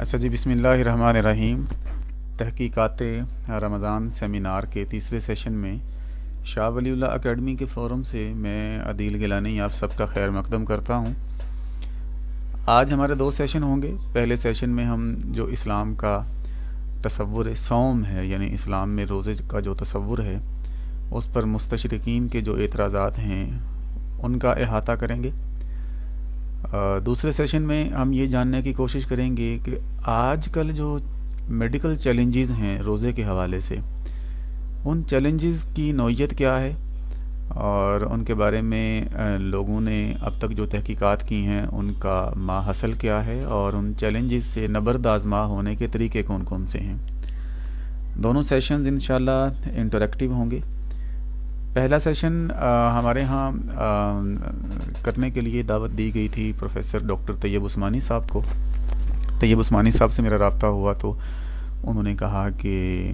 اچھا جی، بسم اللہ الرحمن الرحیم۔ تحقیقات رمضان سیمینار کے تیسرے سیشن میں شاہ ولی اللہ اکیڈمی کے فورم سے میں عدیل گیلانی آپ سب کا خیر مقدم کرتا ہوں۔ آج ہمارے 2 سیشن ہوں گے۔ پہلے سیشن میں ہم جو اسلام کا تصور صوم ہے، یعنی اسلام میں روزے کا جو تصور ہے، اس پر مستشرقین کے جو اعتراضات ہیں ان کا احاطہ کریں گے۔ دوسرے سیشن میں ہم یہ جاننے کی کوشش کریں گے کہ آج کل جو میڈیکل چیلنجز ہیں روزے کے حوالے سے، ان چیلنجز کی نوعیت کیا ہے اور ان کے بارے میں لوگوں نے اب تک جو تحقیقات کی ہیں ان کا ماحصل کیا ہے، اور ان چیلنجز سے نبرد آزما ہونے کے طریقے کون کون سے ہیں۔ دونوں سیشنز انشاءاللہ انٹریکٹیو ہوں گے۔ پہلا سیشن ہمارے ہاں کرنے کے لیے دعوت دی گئی تھی پروفیسر ڈاکٹر طیب عثمانی صاحب کو۔ طیب عثمانی صاحب سے میرا رابطہ ہوا تو انہوں نے کہا کہ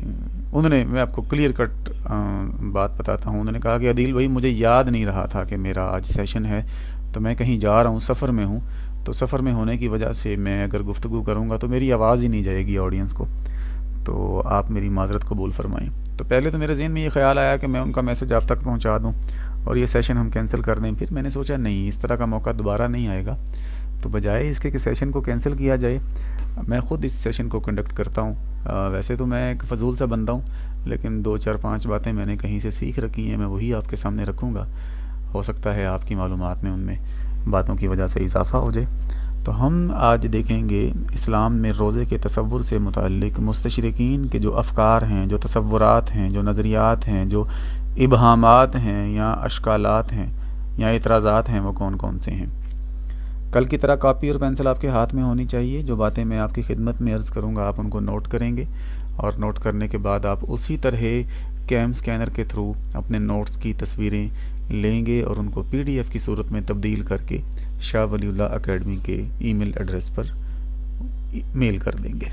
میں آپ کو کلیئر کٹ بات بتاتا ہوں۔ انہوں نے کہا کہ عدیل بھائی، مجھے یاد نہیں رہا تھا کہ میرا آج سیشن ہے، تو میں کہیں جا رہا ہوں، سفر میں ہوں، تو سفر میں ہونے کی وجہ سے میں اگر گفتگو کروں گا تو میری آواز ہی نہیں جائے گی آڈینس کو، تو آپ میری معذرت قبول فرمائیں۔ تو پہلے تو میرے ذہن میں یہ خیال آیا کہ میں ان کا میسج آپ تک پہنچا دوں اور یہ سیشن ہم کینسل کر دیں۔ پھر میں نے سوچا نہیں، اس طرح کا موقع دوبارہ نہیں آئے گا، تو بجائے اس کے کہ سیشن کو کینسل کیا جائے، میں خود اس سیشن کو کنڈکٹ کرتا ہوں۔ ویسے تو میں ایک فضول سا بندہ ہوں، لیکن 2 4 5 باتیں میں نے کہیں سے سیکھ رکھی ہیں، میں وہی آپ کے سامنے رکھوں گا۔ ہو سکتا ہے آپ کی معلومات میں ان میں باتوں کی وجہ سے اضافہ ہو جائے۔ تو ہم آج دیکھیں گے اسلام میں روزے کے تصور سے متعلق مستشرقین کے جو افکار ہیں، جو تصورات ہیں، جو نظریات ہیں، جو ابہامات ہیں یا اشکالات ہیں یا اعتراضات ہیں، وہ کون کون سے ہیں۔ کل کی طرح کاپی اور پینسل آپ کے ہاتھ میں ہونی چاہیے۔ جو باتیں میں آپ کی خدمت میں عرض کروں گا آپ ان کو نوٹ کریں گے، اور نوٹ کرنے کے بعد آپ اسی طرح کیم سکینر کے تھرو اپنے نوٹس کی تصویریں لیں گے اور ان کو PDF کی صورت میں تبدیل کر کے شاہ ولی اللہ اکیڈمی کے ای میل ایڈریس پر میل کر دیں گے۔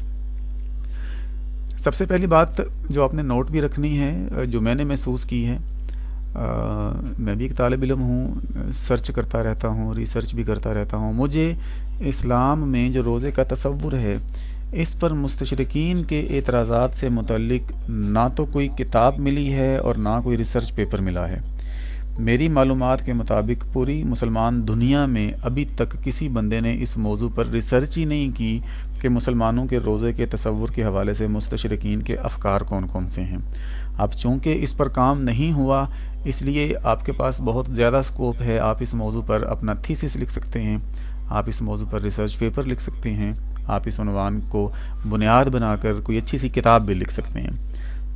سب سے پہلی بات جو آپ نے نوٹ بھی رکھنی ہے، جو میں نے محسوس کی ہے، میں بھی ایک طالب علم ہوں، سرچ کرتا رہتا ہوں، ریسرچ بھی کرتا رہتا ہوں۔ مجھے اسلام میں جو روزے کا تصور ہے، اس پر مستشرقین کے اعتراضات سے متعلق نہ تو کوئی کتاب ملی ہے اور نہ کوئی ریسرچ پیپر ملا ہے۔ میری معلومات کے مطابق پوری مسلمان دنیا میں ابھی تک کسی بندے نے اس موضوع پر ریسرچ ہی نہیں کی کہ مسلمانوں کے روزے کے تصور کے حوالے سے مستشرقین کے افکار کون کون سے ہیں۔ اب چونکہ اس پر کام نہیں ہوا، اس لیے آپ کے پاس بہت زیادہ سکوپ ہے، آپ اس موضوع پر اپنا تھیسس لکھ سکتے ہیں، آپ اس موضوع پر ریسرچ پیپر لکھ سکتے ہیں، آپ اس عنوان کو بنیاد بنا کر کوئی اچھی سی کتاب بھی لکھ سکتے ہیں۔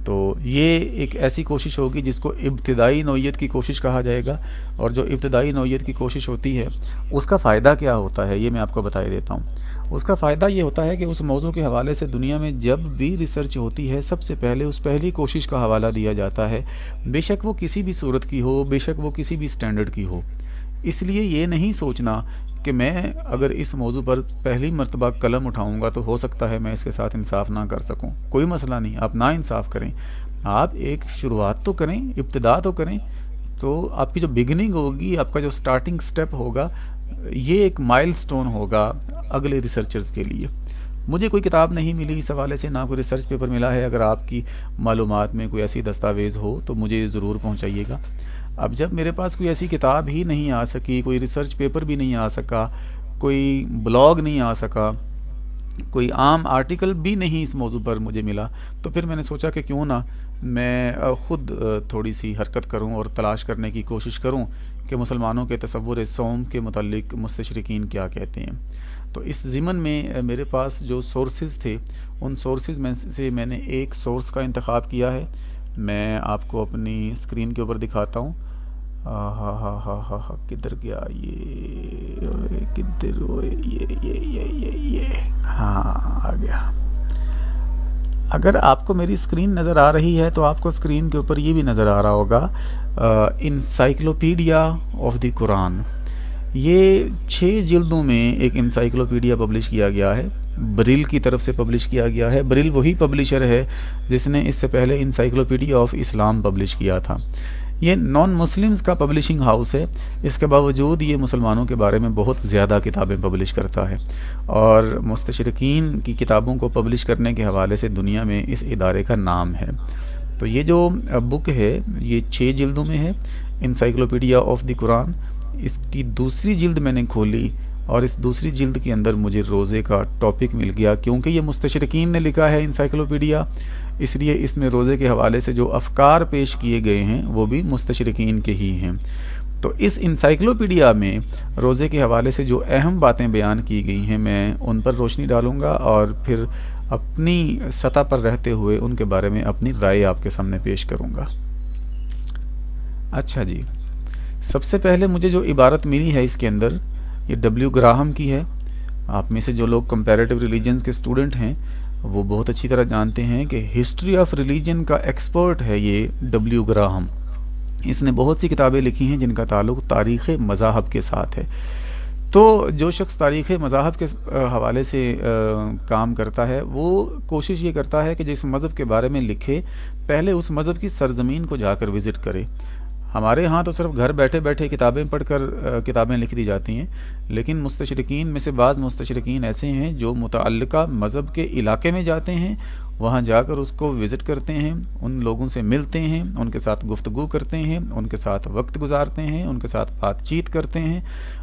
تو یہ ایک ایسی کوشش ہوگی جس کو ابتدائی نوعیت کی کوشش کہا جائے گا، اور جو ابتدائی نوعیت کی کوشش ہوتی ہے اس کا فائدہ کیا ہوتا ہے یہ میں آپ کو بتائی دیتا ہوں۔ اس کا فائدہ یہ ہوتا ہے کہ اس موضوع کے حوالے سے دنیا میں جب بھی ریسرچ ہوتی ہے، سب سے پہلے اس پہلی کوشش کا حوالہ دیا جاتا ہے، بے شک وہ کسی بھی صورت کی ہو، بے شک وہ کسی بھی سٹینڈرڈ کی ہو۔ اس لیے یہ نہیں سوچنا کہ میں اگر اس موضوع پر پہلی مرتبہ قلم اٹھاؤں گا تو ہو سکتا ہے میں اس کے ساتھ انصاف نہ کر سکوں۔ کوئی مسئلہ نہیں، آپ نا انصاف کریں، آپ ایک شروعات تو کریں، ابتدا تو کریں، تو آپ کی جو بگننگ ہوگی، آپ کا جو سٹارٹنگ سٹیپ ہوگا، یہ ایک مائل سٹون ہوگا اگلے ریسرچرز کے لیے۔ مجھے کوئی کتاب نہیں ملی اس حوالے سے، نہ کوئی ریسرچ پیپر ملا ہے۔ اگر آپ کی معلومات میں کوئی ایسی دستاویز ہو تو مجھے ضرور پہنچائیے گا۔ اب جب میرے پاس کوئی ایسی کتاب ہی نہیں آ سکی، کوئی ریسرچ پیپر بھی نہیں آ سکا، کوئی بلاگ نہیں آ سکا، کوئی عام آرٹیکل بھی نہیں اس موضوع پر مجھے ملا، تو پھر میں نے سوچا کہ کیوں نہ میں خود تھوڑی سی حرکت کروں اور تلاش کرنے کی کوشش کروں کہ مسلمانوں کے تصور صوم کے متعلق مستشرقین کیا کہتے ہیں۔ تو اس ضمن میں میرے پاس جو سورسز تھے، ان سورسز میں سے میں نے ایک سورس کا انتخاب کیا ہے۔ میں آپ کو اپنی اسکرین کے اوپر دکھاتا ہوں۔ کدھر گیا یہ؟ کدھر ہوئے یہ ہاں آ گیا۔ اگر آپ کو میری اسکرین نظر آ رہی ہے تو آپ کو اسکرین کے اوپر یہ بھی نظر آ رہا ہوگا، انسائکلوپیڈیا آف دی قرآن۔ یہ 6 جلدوں میں ایک انسائکلوپیڈیا پبلش کیا گیا ہے، بریل کی طرف سے پبلش کیا گیا ہے۔ بریل وہی پبلشر ہے جس نے اس سے پہلے انسائکلوپیڈیا آف اسلام پبلش کیا تھا۔ یہ نان مسلمز کا پبلشنگ ہاؤس ہے، اس کے باوجود یہ مسلمانوں کے بارے میں بہت زیادہ کتابیں پبلش کرتا ہے، اور مستشرقین کی کتابوں کو پبلش کرنے کے حوالے سے دنیا میں اس ادارے کا نام ہے۔ تو یہ جو بک ہے یہ 6 جلدوں میں ہے، انسائکلوپیڈیا آف دی قرآن۔ اس کی دوسری جلد میں نے کھولی اور اس دوسری جلد کے اندر مجھے روزے کا ٹاپک مل گیا، کیونکہ یہ مستشرقین نے لکھا ہے انسائکلوپیڈیا، اس لیے اس میں روزے کے حوالے سے جو افکار پیش کیے گئے ہیں وہ بھی مستشرقین کے ہی ہیں۔ تو اس انسائکلوپیڈیا میں روزے کے حوالے سے جو اہم باتیں بیان کی گئی ہیں میں ان پر روشنی ڈالوں گا، اور پھر اپنی سطح پر رہتے ہوئے ان کے بارے میں اپنی رائے آپ کے سامنے پیش کروں گا۔ اچھا جی، سب سے پہلے مجھے جو عبارت ملی ہے اس کے اندر یہ ڈبلیو گراہم کی ہے۔ آپ میں سے جو لوگ کمپیریٹیو ریلیجنز کے اسٹوڈنٹ ہیں وہ بہت اچھی طرح جانتے ہیں کہ ہسٹری آف ریلیجن کا ایکسپرٹ ہے یہ ڈبلیو گراہم۔ اس نے بہت سی کتابیں لکھی ہیں جن کا تعلق تاریخ مذاہب کے ساتھ ہے۔ تو جو شخص تاریخ مذاہب کے حوالے سے کام کرتا ہے وہ کوشش یہ کرتا ہے کہ جس مذہب کے بارے میں لکھے پہلے اس مذہب کی سرزمین کو جا کر وزٹ کرے۔ ہمارے ہاں تو صرف گھر بیٹھے بیٹھے کتابیں پڑھ کر کتابیں لکھ دی جاتی ہیں، لیکن مستشرقین میں سے بعض مستشرقین ایسے ہیں جو متعلقہ مذہب کے علاقے میں جاتے ہیں، وہاں جا کر اس کو وزٹ کرتے ہیں، ان لوگوں سے ملتے ہیں، ان کے ساتھ گفتگو کرتے ہیں، ان کے ساتھ وقت گزارتے ہیں، ان کے ساتھ بات چیت کرتے ہیں،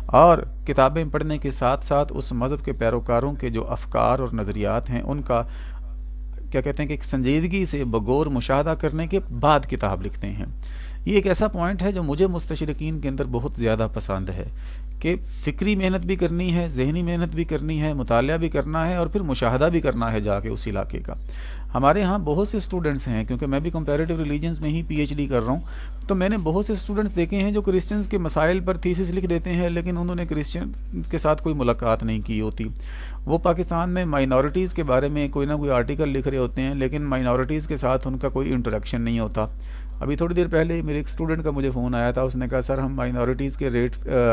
اور کتابیں پڑھنے کے ساتھ ساتھ اس مذہب کے پیروکاروں کے جو افکار اور نظریات ہیں ان کا کیا کہتے ہیں کہ ایک سنجیدگی سے بغور مشاہدہ کرنے کے بعد کتاب لکھتے ہیں۔ یہ ایک ایسا پوائنٹ ہے جو مجھے مستشرقین کے اندر بہت زیادہ پسند ہے کہ فکری محنت بھی کرنی ہے، ذہنی محنت بھی کرنی ہے، مطالعہ بھی کرنا ہے، اور پھر مشاہدہ بھی کرنا ہے جا کے اس علاقے کا۔ ہمارے ہاں بہت سے اسٹوڈنٹس ہیں، کیونکہ میں بھی کمپیریٹیو ریلیجنز میں ہی پی ایچ ڈی کر رہا ہوں، تو میں نے بہت سے اسٹوڈنٹس دیکھے ہیں جو کرسچنز کے مسائل پر تھیسس لکھ دیتے ہیں، لیکن انہوں نے کرسچنز کے ساتھ کوئی ملاقات نہیں کی ہوتی۔ وہ پاکستان میں مائنورٹیز کے بارے میں کوئی نہ کوئی آرٹیکل لکھ رہے ہوتے ہیں، لیکن مائنورٹیز کے ساتھ ان کا کوئی انٹریکشن نہیں ہوتا۔ ابھی تھوڑی دیر پہلے میرے ایک اسٹوڈنٹ کا مجھے فون آیا تھا، اس نے کہا سر ہم مائنورٹیز کے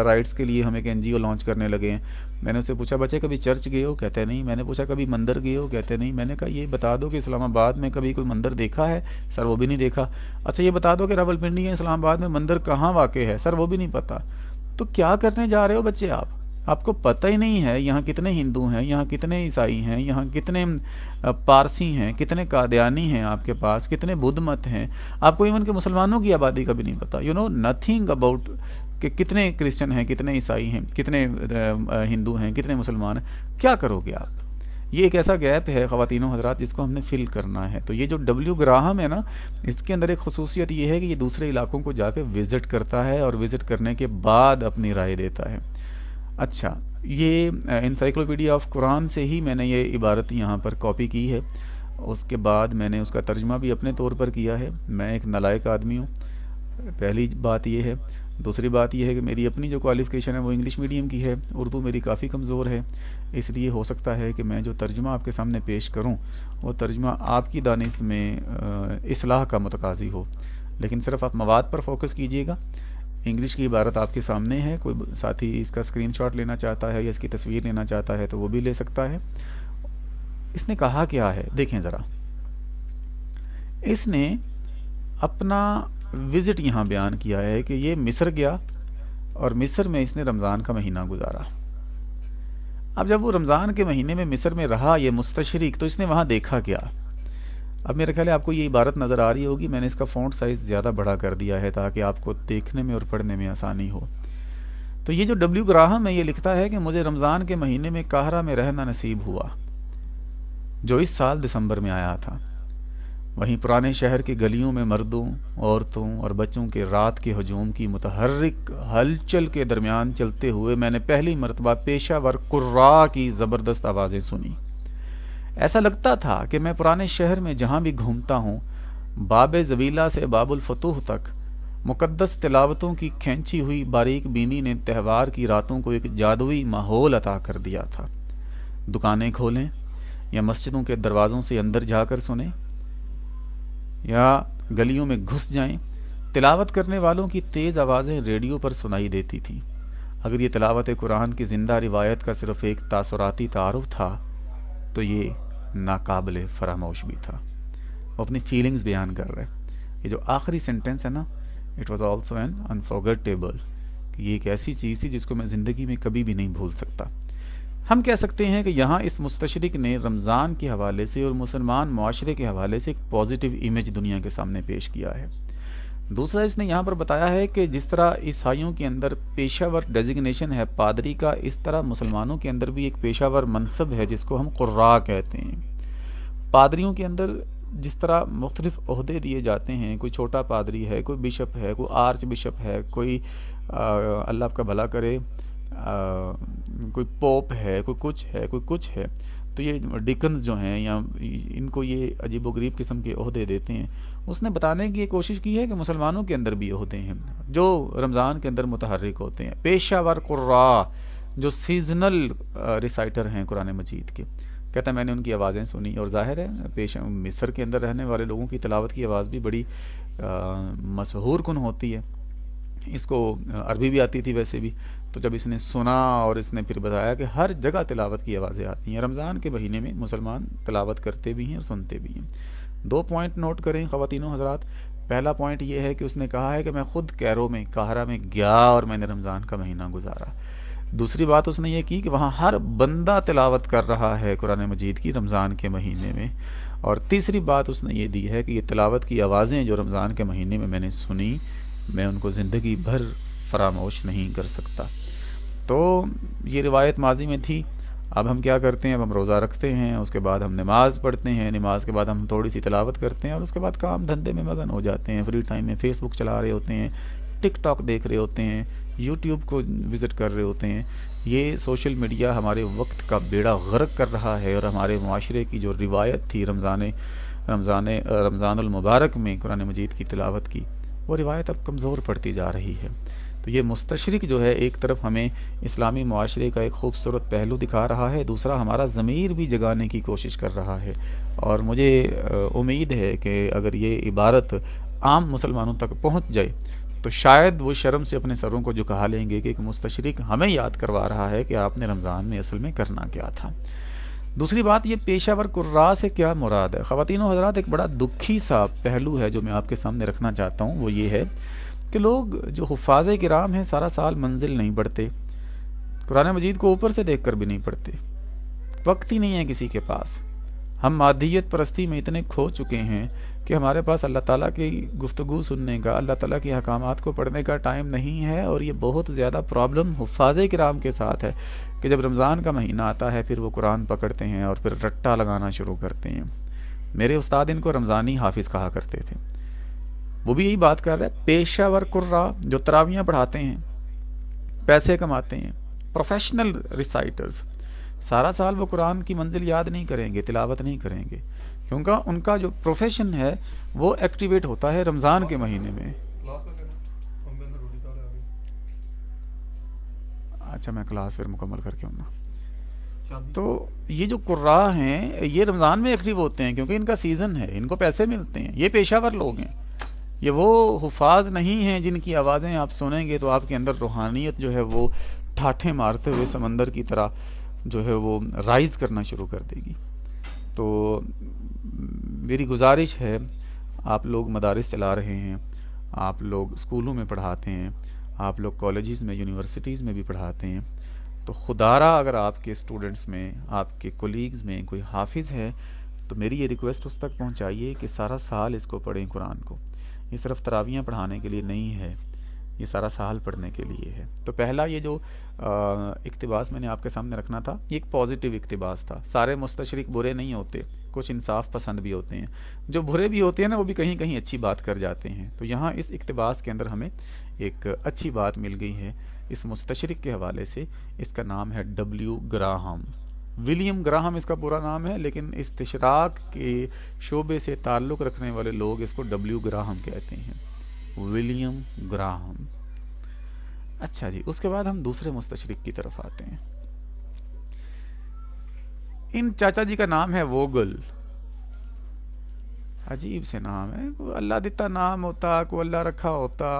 رائٹس کے لیے ہم ایک این جی او لانچ کرنے لگے ہیں۔ میں نے اس سے پوچھا بچے کبھی چرچ گئے ہو؟ کہتے نہیں۔ میں نے پوچھا کبھی مندر گئے ہو؟ کہتے نہیں۔ میں نے کہا یہ بتا دو کہ اسلام آباد میں کبھی کوئی مندر دیکھا ہے؟ سر وہ بھی نہیں دیکھا۔ اچھا یہ بتا دو کہ راولپنڈی یا اسلام آباد میں مندر کہاں واقع ہے؟ سر وہ بھی نہیں پتہ۔ تو کیا کرنے جا رہے ہو بچے آپ کو پتہ ہی نہیں ہے یہاں کتنے ہندو ہیں، یہاں کتنے عیسائی ہیں، یہاں کتنے پارسی ہیں، کتنے قادیانی ہیں، آپ کے پاس کتنے بدھ مت ہیں۔ آپ کو ایون کہ مسلمانوں کی آبادی کا بھی نہیں پتہ، یو نو نتھنگ اباؤٹ کہ کتنے کرسچن ہیں، کتنے عیسائی ہیں، کتنے ہندو ہیں، کتنے مسلمان ہیں۔ کیا کرو گے آپ؟ یہ ایک ایسا گیپ ہے خواتین و حضرات جس کو ہم نے فل کرنا ہے۔ تو یہ جو ڈبلیو گراہم ہے نا، اس کے اندر ایک خصوصیت یہ ہے کہ یہ دوسرے علاقوں کو جا کے وزٹ کرتا ہے، اور وزٹ کرنے کے بعد اپنی رائے دیتا ہے۔ اچھا، یہ انسائکلوپیڈیا آف قرآن سے ہی میں نے یہ عبارت یہاں پر کاپی کی ہے، اس کے بعد میں نے اس کا ترجمہ بھی اپنے طور پر کیا ہے۔ میں ایک نالائق آدمی ہوں، پہلی بات یہ ہے۔ دوسری بات یہ ہے کہ میری اپنی جو کوالیفیکیشن ہے وہ انگلش میڈیم کی ہے، اردو میری کافی کمزور ہے، اس لیے ہو سکتا ہے کہ میں جو ترجمہ آپ کے سامنے پیش کروں وہ ترجمہ آپ کی دانست میں اصلاح کا متقاضی ہو، لیکن صرف آپ مواد پر فوکس کیجئے گا۔ انگلش کی عبارت آپ کے سامنے ہے، کوئی ساتھی اس کا اسکرین شاٹ لینا چاہتا ہے یا اس کی تصویر لینا چاہتا ہے تو وہ بھی لے سکتا ہے۔ اس نے کہا کیا ہے دیکھیں ذرا، اس نے اپنا وزٹ یہاں بیان کیا ہے کہ یہ مصر گیا اور مصر میں اس نے رمضان کا مہینہ گزارا۔ اب جب وہ رمضان کے مہینے میں مصر میں رہا یہ مستشرق، تو اس نے وہاں دیکھا کیا؟ اب میرے خیال ہے آپ کو یہ عبارت نظر آ رہی ہوگی، میں نے اس کا فونٹ سائز زیادہ بڑا کر دیا ہے تاکہ آپ کو دیکھنے میں اور پڑھنے میں آسانی ہو۔ تو یہ جو ڈبلیو گراہم ہے یہ لکھتا ہے کہ مجھے رمضان کے مہینے میں قاہرہ میں رہنا نصیب ہوا جو اس سال دسمبر میں آیا تھا۔ وہیں پرانے شہر کی گلیوں میں مردوں، عورتوں اور بچوں کے رات کے ہجوم کی متحرک ہلچل کے درمیان چلتے ہوئے میں نے پہلی مرتبہ پیشہ ور قراء کی زبردست آوازیں سنی۔ ایسا لگتا تھا کہ میں پرانے شہر میں جہاں بھی گھومتا ہوں، باب زویلہ سے باب الفتوح تک مقدس تلاوتوں کی کھینچی ہوئی باریک بینی نے تہوار کی راتوں کو ایک جادوئی ماحول عطا کر دیا تھا۔ دکانیں کھولیں یا مسجدوں کے دروازوں سے اندر جا کر سنیں یا گلیوں میں گھس جائیں، تلاوت کرنے والوں کی تیز آوازیں ریڈیو پر سنائی دیتی تھیں۔ اگر یہ تلاوت قرآن کی زندہ روایت کا صرف ایک تاثراتی تعارف تھا تو یہ ناقابل فراموش بھی تھا۔ وہ اپنی فیلنگز بیان کر رہے ہیں۔ یہ جو آخری سنٹنس ہے نا it was also an unforgettable, کہ یہ ایک ایسی چیز تھی جس کو میں زندگی میں کبھی بھی نہیں بھول سکتا۔ ہم کہہ سکتے ہیں کہ یہاں اس مستشرق نے رمضان کے حوالے سے اور مسلمان معاشرے کے حوالے سے ایک پازیٹیو امیج دنیا کے سامنے پیش کیا ہے۔ دوسرا اس نے یہاں پر بتایا ہے کہ جس طرح عیسائیوں کے اندر پیشہ ور ڈیزگنیشن ہے پادری کا، اس طرح مسلمانوں کے اندر بھی ایک پیشہ ور منصب ہے جس کو ہم قراء کہتے ہیں۔ پادریوں کے اندر جس طرح مختلف عہدے دیے جاتے ہیں، کوئی چھوٹا پادری ہے، کوئی بشپ ہے، کوئی آرچ بشپ ہے، کوئی اللہ آپ کا بھلا کرے کوئی پوپ ہے، کوئی کچھ ہے، تو یہ ڈیکنز جو ہیں یا ان کو یہ عجیب و غریب قسم کے عہدے دیتے ہیں۔ اس نے بتانے کی کوشش کی ہے کہ مسلمانوں کے اندر بھی عہدے ہیں جو رمضان کے اندر متحرک ہوتے ہیں، پیشہ ور قراء جو سیزنل ریسائٹر ہیں قرآن مجید کے۔ کہتا ہے میں نے ان کی آوازیں سنی، اور ظاہر ہے مصر کے اندر رہنے والے لوگوں کی تلاوت کی آواز بھی بڑی مسحور کن ہوتی ہے۔ اس کو عربی بھی آتی تھی ویسے بھی، تو جب اس نے سنا اور اس نے پھر بتایا کہ ہر جگہ تلاوت کی آوازیں آتی ہیں، رمضان کے مہینے میں مسلمان تلاوت کرتے بھی ہیں اور سنتے بھی ہیں۔ 2 پوائنٹ نوٹ کریں خواتین و حضرات۔ پہلا پوائنٹ یہ ہے کہ اس نے کہا ہے کہ میں خود قاہرہ میں گیا اور میں نے رمضان کا مہینہ گزارا۔ دوسری بات اس نے یہ کی کہ وہاں ہر بندہ تلاوت کر رہا ہے قرآن مجید کی رمضان کے مہینے میں۔ اور تیسری بات اس نے یہ دی ہے کہ یہ تلاوت کی آوازیں جو رمضان کے مہینے میں نے سنی، میں ان کو زندگی بھر فراموش نہیں کر سکتا۔ تو یہ روایت ماضی میں تھی۔ اب ہم کیا کرتے ہیں؟ اب ہم روزہ رکھتے ہیں، اس کے بعد ہم نماز پڑھتے ہیں، نماز کے بعد ہم تھوڑی سی تلاوت کرتے ہیں، اور اس کے بعد کام دھندے میں مگن ہو جاتے ہیں، فری ٹائم میں فیس بک چلا رہے ہوتے ہیں، ٹک ٹاک دیکھ رہے ہوتے ہیں، یوٹیوب کو وزٹ کر رہے ہوتے ہیں۔ یہ سوشل میڈیا ہمارے وقت کا بیڑا غرق کر رہا ہے، اور ہمارے معاشرے کی جو روایت تھی رمضان المبارک میں قرآن مجید کی تلاوت کی، وہ روایت اب کمزور پڑتی جا رہی ہے۔ تو یہ مستشرق جو ہے ایک طرف ہمیں اسلامی معاشرے کا ایک خوبصورت پہلو دکھا رہا ہے، دوسرا ہمارا ضمیر بھی جگانے کی کوشش کر رہا ہے۔ اور مجھے امید ہے کہ اگر یہ عبارت عام مسلمانوں تک پہنچ جائے تو شاید وہ شرم سے اپنے سروں کو جھکا لیں گے کہ ایک مستشرق ہمیں یاد کروا رہا ہے کہ آپ نے رمضان میں اصل میں کرنا کیا تھا۔ دوسری بات، یہ پیشہ ور قراء سے کیا مراد ہے؟ خواتین و حضرات، ایک بڑا دکھی سا پہلو ہے جو میں آپ کے سامنے رکھنا چاہتا ہوں، وہ یہ ہے کہ لوگ جو حفاظ کرام ہیں سارا سال منزل نہیں پڑھتے، قرآن مجید کو اوپر سے دیکھ کر بھی نہیں پڑھتے، وقت ہی نہیں ہے کسی کے پاس۔ ہم مادیت پرستی میں اتنے کھو چکے ہیں کہ ہمارے پاس اللہ تعالیٰ کی گفتگو سننے کا، اللہ تعالیٰ کے احکامات کو پڑھنے کا ٹائم نہیں ہے۔ اور یہ بہت زیادہ پرابلم حفاظ کرام کے ساتھ ہے کہ جب رمضان کا مہینہ آتا ہے پھر وہ قرآن پکڑتے ہیں اور پھر رٹا لگانا شروع کرتے ہیں۔ میرے استاد ان کو رمضانی حافظ کہا کرتے تھے۔ وہ بھی یہی بات کر رہے ہیں، پیشہ ور قراء جو تراویاں پڑھاتے ہیں، پیسے کماتے ہیں، پروفیشنل ریسائٹرز، سارا سال وہ قرآن کی منزل یاد نہیں کریں گے، تلاوت نہیں کریں گے، کیونکہ ان کا جو پروفیشن ہے وہ ایکٹیویٹ ہوتا ہے رمضان کے مہینے میں۔ اچھا، میں کلاس پھر مکمل کر کے ہوں۔ تو یہ جو قراء ہیں یہ رمضان میں ایکٹیو ہوتے ہیں کیونکہ ان کا سیزن ہے، ان کو پیسے ملتے ہیں، یہ پیشہ ور لوگ ہیں، یہ وہ حفاظ نہیں ہیں جن کی آوازیں آپ سنیں گے تو آپ کے اندر روحانیت جو ہے وہ ٹھاٹھیں مارتے ہوئے سمندر کی طرح جو ہے وہ رائز کرنا شروع کر دے گی۔ تو میری گزارش ہے، آپ لوگ مدارس چلا رہے ہیں، آپ لوگ اسکولوں میں پڑھاتے ہیں، آپ لوگ کالجز میں، یونیورسٹیز میں بھی پڑھاتے ہیں، تو خدارہ اگر آپ کے اسٹوڈنٹس میں، آپ کے کولیگز میں کوئی حافظ ہے تو میری یہ ریکویسٹ اس تک پہنچائیے کہ سارا سال اس کو پڑھیں قرآن کو۔ یہ صرف تراویاں پڑھانے کے لیے نہیں ہے، یہ سارا سال پڑھنے کے لیے ہے۔ تو پہلا یہ جو اقتباس میں نے آپ کے سامنے رکھنا تھا، یہ ایک پازیٹیو اقتباس تھا۔ سارے مستشرق برے نہیں ہوتے، کچھ انصاف پسند بھی ہوتے ہیں، جو برے بھی ہوتے ہیں نا وہ بھی کہیں کہیں اچھی بات کر جاتے ہیں۔ تو یہاں اس اقتباس کے اندر ہمیں ایک اچھی بات مل گئی ہے اس مستشرق کے حوالے سے۔ اس کا نام ہے ڈبلیو گراہم، ولیم گراہم اس کا پورا نام ہے، لیکن استشراق کے شعبے سے تعلق رکھنے والے لوگ اس کو ڈبلیو گراہم کہتے ہیں، ولیم گراہم۔ اچھا جی، اس کے بعد ہم دوسرے مستشرق کی طرف آتے ہیں۔ ان چاچا جی کا نام ہے ووگل، عجیب سے نام ہے، کوئی اللہ دیتا نام ہوتا، کوئی اللہ رکھا ہوتا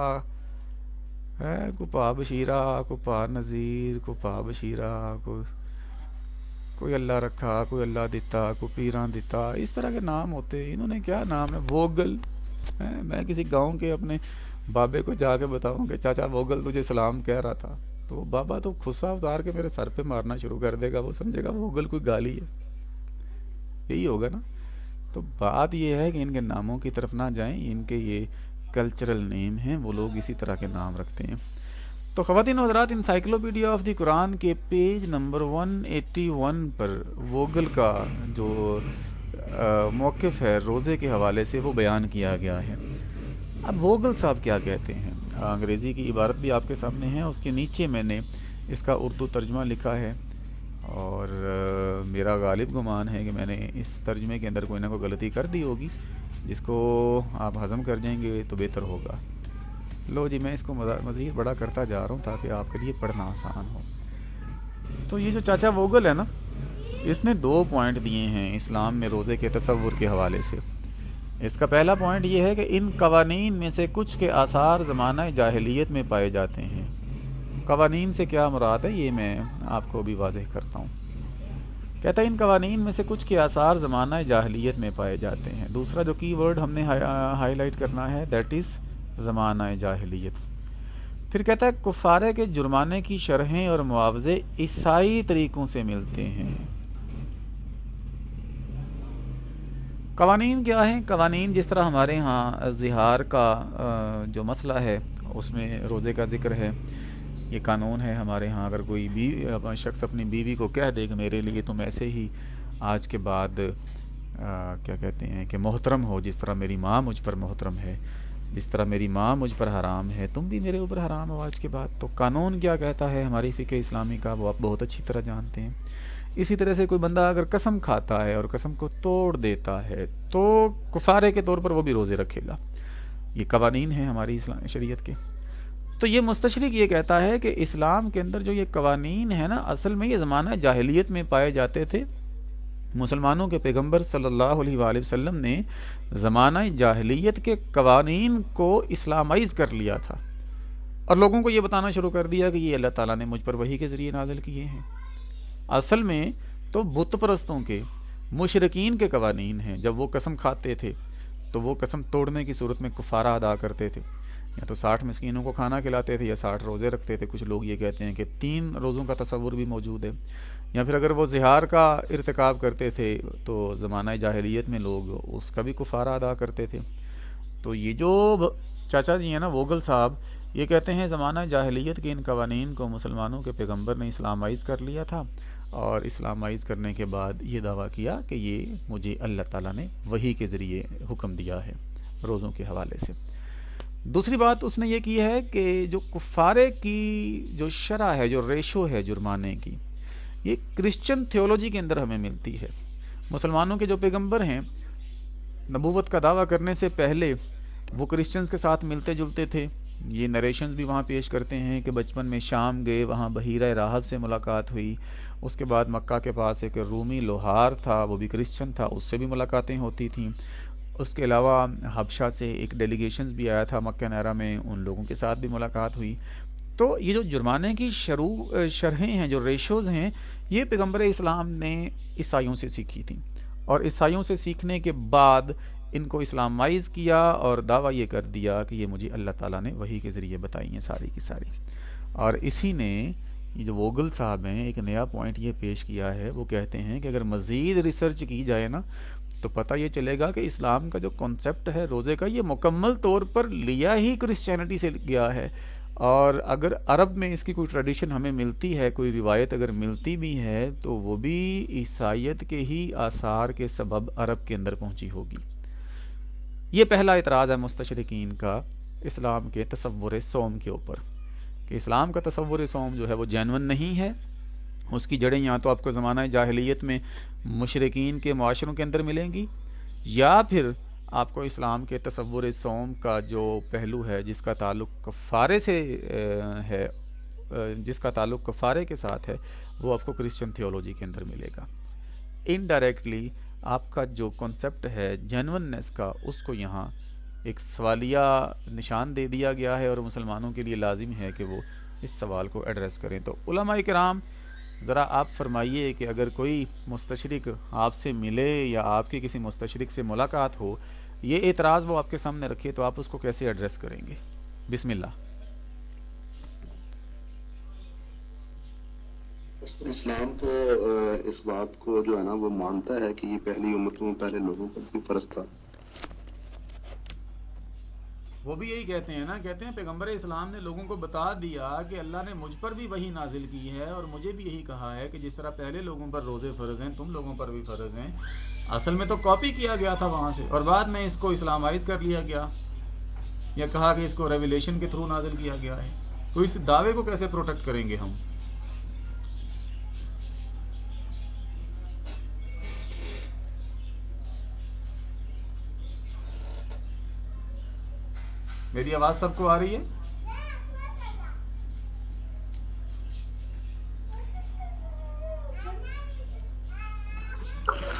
ہے، کوئی پا بشیرہ، کوئی پا نذیر، کوئی پا بشیرہ، کوئی اللہ رکھا، کوئی اللہ دیتا، کوئی پیراں دیتا، اس طرح کے نام ہوتے۔ انہوں نے کیا نام ہے، ووگل۔ میں کسی گاؤں کے اپنے بابے کو جا کے بتاؤں کہ چاچا ووگل تجھے سلام کہہ رہا تھا، تو بابا تو غصہ اتار کے میرے سر پہ مارنا شروع کر دے گا، وہ سمجھے گا ووگل کوئی گالی ہے، یہی ہوگا نا۔ تو بات یہ ہے کہ ان کے ناموں کی طرف نہ جائیں، ان کے یہ کلچرل نیم ہیں، وہ لوگ اسی طرح کے نام رکھتے ہیں۔ تو خواتین و حضرات، انسائکلوپیڈیا آف دی قرآن کے پیج نمبر 181 پر ووگل کا جو موقف ہے روزے کے حوالے سے وہ بیان کیا گیا ہے۔ اب ووگل صاحب کیا کہتے ہیں، انگریزی کی عبارت بھی آپ کے سامنے ہے، اس کے نیچے میں نے اس کا اردو ترجمہ لکھا ہے، اور میرا غالب گمان ہے کہ میں نے اس ترجمے کے اندر کوئی نہ کوئی غلطی کر دی ہوگی، جس کو آپ ہضم کر جائیں گے تو بہتر ہوگا۔ لو جی، میں اس کو مزید بڑا کرتا جا رہا ہوں تاکہ آپ کے لیے پڑھنا آسان ہو۔ تو یہ جو چاچا ووگل ہے نا، اس نے 2 پوائنٹ دیے ہیں اسلام میں روزے کے تصور کے حوالے سے۔ اس کا پہلا پوائنٹ یہ ہے کہ ان قوانین میں سے کچھ کے آثار زمانہ جاہلیت میں پائے جاتے ہیں۔ قوانین سے کیا مراد ہے یہ میں آپ کو بھی واضح کرتا ہوں۔ کہتا ہے ان قوانین میں سے کچھ کے آثار زمانہ جاہلیت میں پائے جاتے ہیں۔ دوسرا جو کی ورڈ ہم نے ہائی لائٹ کرنا ہے، دیٹ از زمانہ جاہلیت۔ پھر کہتا ہے کفارے کے جرمانے کی شرحیں اور معاوضے عیسائی طریقوں سے ملتے ہیں۔ قوانین کیا ہیں؟ قوانین جس طرح ہمارے ہاں زہار کا جو مسئلہ ہے اس میں روزے کا ذکر ہے، یہ قانون ہے ہمارے ہاں۔ اگر کوئی شخص اپنی بیوی کو کہہ دے کہ میرے لیے تم ایسے ہی آج کے بعد کیا کہتے ہیں کہ محترم ہو، جس طرح میری ماں مجھ پر محترم ہے، جس طرح میری ماں مجھ پر حرام ہے، تم بھی میرے اوپر حرام ہو آج کے بعد۔ تو قانون کیا کہتا ہے ہماری فقہ اسلامی کا، وہ آپ بہت اچھی طرح جانتے ہیں۔ اسی طرح سے کوئی بندہ اگر قسم کھاتا ہے اور قسم کو توڑ دیتا ہے تو کفارے کے طور پر وہ بھی روزے رکھے گا۔ یہ قوانین ہیں ہماری اسلام شریعت کے۔ تو یہ مستشرق یہ کہتا ہے کہ اسلام کے اندر جو یہ قوانین ہیں نا، اصل میں یہ زمانہ جاہلیت میں پائے جاتے تھے۔ مسلمانوں کے پیغمبر صلی اللہ علیہ وآلہ وسلم نے زمانہ جاہلیت کے قوانین کو اسلامائز کر لیا تھا، اور لوگوں کو یہ بتانا شروع کر دیا کہ یہ اللہ تعالیٰ نے مجھ پر وحی کے ذریعے نازل کیے ہیں۔ اصل میں تو بت پرستوں کے، مشرکین کے قوانین ہیں۔ جب وہ قسم کھاتے تھے تو وہ قسم توڑنے کی صورت میں کفارہ ادا کرتے تھے، یا تو 60 مسکینوں کو کھانا کھلاتے تھے یا 60 روزے رکھتے تھے۔ کچھ لوگ یہ کہتے ہیں کہ 3 روزوں کا تصور بھی موجود ہے۔ یا پھر اگر وہ زہار کا ارتکاب کرتے تھے تو زمانہ جاہلیت میں لوگ اس کا بھی کفارہ ادا کرتے تھے۔ تو یہ جو چاچا جی ہیں نا ووگل صاحب، یہ کہتے ہیں زمانہ جاہلیت کے ان قوانین کو مسلمانوں کے پیغمبر نے اسلامائز کر لیا تھا، اور اسلامائز کرنے کے بعد یہ دعویٰ کیا کہ یہ مجھے اللہ تعالیٰ نے وحی کے ذریعے حکم دیا ہے روزوں کے حوالے سے۔ دوسری بات اس نے یہ کی ہے کہ جو کفارے کی جو شرح ہے، جو ریشو ہے جرمانے کی، یہ کرسچن تھیولوجی کے اندر ہمیں ملتی ہے۔ مسلمانوں کے جو پیغمبر ہیں، نبوت کا دعویٰ کرنے سے پہلے وہ کرسچنز کے ساتھ ملتے جلتے تھے۔ یہ نریشنز بھی وہاں پیش کرتے ہیں کہ بچپن میں شام گئے، وہاں بحیرہ راہب سے ملاقات ہوئی، اس کے بعد مکہ کے پاس ایک رومی لوہار تھا، وہ بھی کرسچن تھا، اس سے بھی ملاقاتیں ہوتی تھیں۔ اس کے علاوہ حبشہ سے ایک ڈیلیگیشنز بھی آیا تھا مکہ نعرہ میں، ان لوگوں کے ساتھ بھی ملاقات ہوئی۔ تو یہ جو جرمانے کی شرحیں ہیں، جو ریشوز ہیں، یہ پیغمبر اسلام نے عیسائیوں سے سیکھی تھیں، اور عیسائیوں سے سیکھنے کے بعد ان کو اسلامائز کیا اور دعویٰ یہ کر دیا کہ یہ مجھے اللہ تعالیٰ نے وحی کے ذریعے بتائی ہیں ساری کی ساری۔ اور اسی نے یہ جو ووگل صاحب ہیں ایک نیا پوائنٹ یہ پیش کیا ہے، وہ کہتے ہیں کہ اگر مزید ریسرچ کی جائے نا تو پتہ یہ چلے گا کہ اسلام کا جو کنسیپٹ ہے روزے کا، یہ مکمل طور پر لیا ہی کرسچینٹی سے گیا ہے۔ اور اگر عرب میں اس کی کوئی ٹریڈیشن ہمیں ملتی ہے، کوئی روایت اگر ملتی بھی ہے، تو وہ بھی عیسائیت کے ہی آثار کے سبب عرب کے اندر پہنچی ہوگی۔ یہ پہلا اعتراض ہے مستشرقین کا اسلام کے تصور صوم کے اوپر، کہ اسلام کا تصور صوم جو ہے وہ جینون نہیں ہے۔ اس کی جڑیں یا تو آپ کو زمانہ جاہلیت میں مشرکین کے معاشروں کے اندر ملیں گی، یا پھر آپ کو اسلام کے تصور صوم کا جو پہلو ہے جس کا تعلق کفارے سے ہے، جس کا تعلق کفارے کے ساتھ ہے، وہ آپ کو کرسچن تھیولوجی کے اندر ملے گا۔ انڈائریکٹلی آپ کا جو کنسپٹ ہے جینوننس کا، اس کو یہاں ایک سوالیہ نشان دے دیا گیا ہے، اور مسلمانوں کے لیے لازم ہے کہ وہ اس سوال کو ایڈریس کریں۔ تو علماء کرام ذرا آپ فرمائیے کہ اگر کوئی مستشرق آپ سے ملے یا آپ کی کسی مستشرق سے ملاقات ہو، یہ اعتراض وہ آپ کے سامنے رکھے، تو آپ اس کو کیسے ایڈریس کریں گے؟ بسم اللہ۔ اسلام تو اس بات کو جو ہے نا وہ مانتا ہے کہ یہ پہلی امتوں پہلے لوگوں پر بھی فرض تھا۔ وہ بھی یہی کہتے ہیں نا، کہتے ہیں پیغمبر اسلام نے لوگوں کو بتا دیا کہ اللہ نے مجھ پر بھی وحی نازل کی ہے اور مجھے بھی یہی کہا ہے کہ جس طرح پہلے لوگوں پر روزے فرض ہیں تم لوگوں پر بھی فرض ہیں۔ اصل میں تو کاپی کیا گیا تھا وہاں سے، اور بعد میں اس کو اسلامائز کر لیا گیا، یا کہا کہ اس کو ریویلیشن کے تھرو نازل کیا گیا ہے۔ تو اس دعوے کو کیسے پروٹیکٹ کریں گے ہم؟ میری آواز سب کو آ رہی ہے؟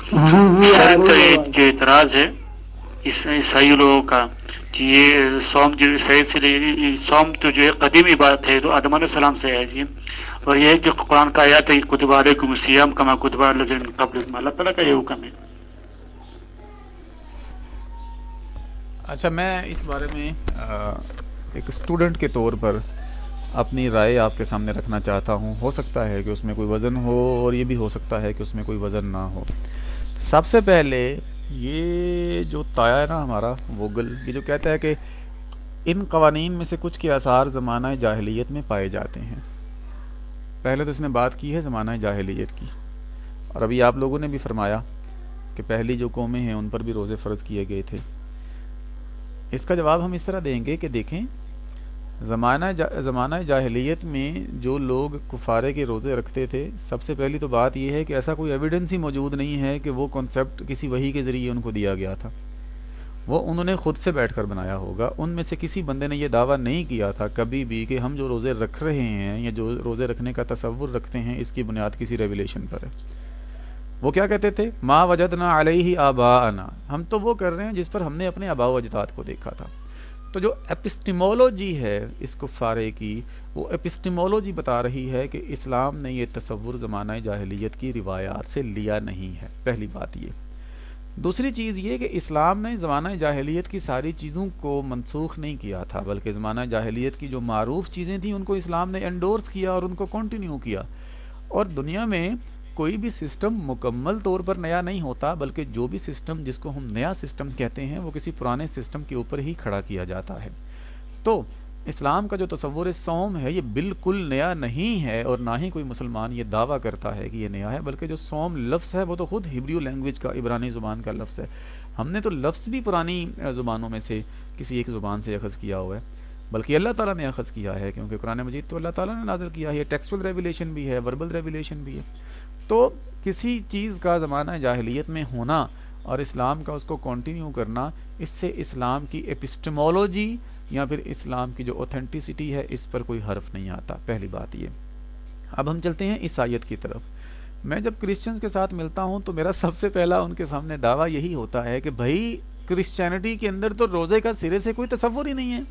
سر کا جو اعتراض ہے عیسائی لوگوں کا کہ یہ سوم جو سوم تو جو ہے قدیم عبادت ہے، تو آدم علیہ السلام سے ہے جی، اور یہ ہے کہ قرآن کا آیات ہے کتب علیکم الصیام کما کتب علی الذین من قبلکم، اللہ تعالیٰ کا یہ حکم ہے۔ اچھا، میں اس بارے میں ایک اسٹوڈنٹ کے طور پر اپنی رائے آپ کے سامنے رکھنا چاہتا ہوں۔ ہو سکتا ہے کہ اس میں کوئی وزن ہو اور یہ بھی ہو سکتا ہے کہ اس میں کوئی وزن نہ ہو۔ سب سے پہلے یہ جو تایا ہے نا ہمارا ووگل، یہ جو کہتا ہے کہ ان قوانین میں سے کچھ کے آثار زمانہ جاہلیت میں پائے جاتے ہیں، پہلے تو اس نے بات کی ہے زمانہ جاہلیت کی، اور ابھی آپ لوگوں نے بھی فرمایا کہ پہلی جو قومیں ہیں ان پر بھی روزے فرض کیے گئے تھے۔ اس کا جواب ہم اس طرح دیں گے کہ دیکھیں، زمانہ جاہلیت میں جو لوگ کفارے کے روزے رکھتے تھے، سب سے پہلی تو بات یہ ہے کہ ایسا کوئی ایویڈنس ہی موجود نہیں ہے کہ وہ کنسیپٹ کسی وحی کے ذریعے ان کو دیا گیا تھا، وہ انہوں نے خود سے بیٹھ کر بنایا ہوگا۔ ان میں سے کسی بندے نے یہ دعویٰ نہیں کیا تھا کبھی بھی کہ ہم جو روزے رکھ رہے ہیں یا جو روزے رکھنے کا تصور رکھتے ہیں اس کی بنیاد کسی ریویلیشن پر ہے۔ وہ کیا کہتے تھے؟ ما وجدنا علیہ آباءنا، ہم تو وہ کر رہے ہیں جس پر ہم نے اپنے آباء و اجداد کو دیکھا تھا۔ تو جو ایپسٹیمولوجی ہے اس کفارے کی، وہ ایپسٹیمولوجی بتا رہی ہے کہ اسلام نے یہ تصور زمانہ جاہلیت کی روایات سے لیا نہیں ہے، پہلی بات یہ۔ دوسری چیز یہ کہ اسلام نے زمانہ جاہلیت کی ساری چیزوں کو منسوخ نہیں کیا تھا، بلکہ زمانہ جاہلیت کی جو معروف چیزیں تھیں ان کو اسلام نے انڈورس کیا اور ان کو کنٹینیو کیا۔ اور دنیا میں کوئی بھی سسٹم مکمل طور پر نیا نہیں ہوتا، بلکہ جو بھی سسٹم جس کو ہم نیا سسٹم کہتے ہیں وہ کسی پرانے سسٹم کے اوپر ہی کھڑا کیا جاتا ہے۔ تو اسلام کا جو تصور صوم ہے یہ بالکل نیا نہیں ہے، اور نہ ہی کوئی مسلمان یہ دعویٰ کرتا ہے کہ یہ نیا ہے، بلکہ جو صوم لفظ ہے وہ تو خود ہبریو لینگویج کا، عبرانی زبان کا لفظ ہے۔ ہم نے تو لفظ بھی پرانی زبانوں میں سے کسی ایک زبان سے اخذ کیا ہوا ہے، بلکہ اللہ تعالیٰ نے اخذ کیا ہے، کیونکہ قرآن مجید تو اللہ تعالیٰ نے نازل کیا ہے، یہ ٹیکسچول ریویلیشن بھی ہے، وربل ریویلیشن بھی ہے۔ تو کسی چیز کا زمانہ جاہلیت میں ہونا اور اسلام کا اس کو کنٹینیو کرنا، اس سے اسلام کی ایپسٹیمولوجی یا پھر اسلام کی جو اوتھینٹسٹی ہے اس پر کوئی حرف نہیں آتا، پہلی بات یہ۔ اب ہم چلتے ہیں عیسائیت کی طرف۔ میں جب کرسچنز کے ساتھ ملتا ہوں تو میرا سب سے پہلا ان کے سامنے دعویٰ یہی ہوتا ہے کہ بھائی کرسچینٹی کے اندر تو روزے کا سرے سے کوئی تصور ہی نہیں ہے۔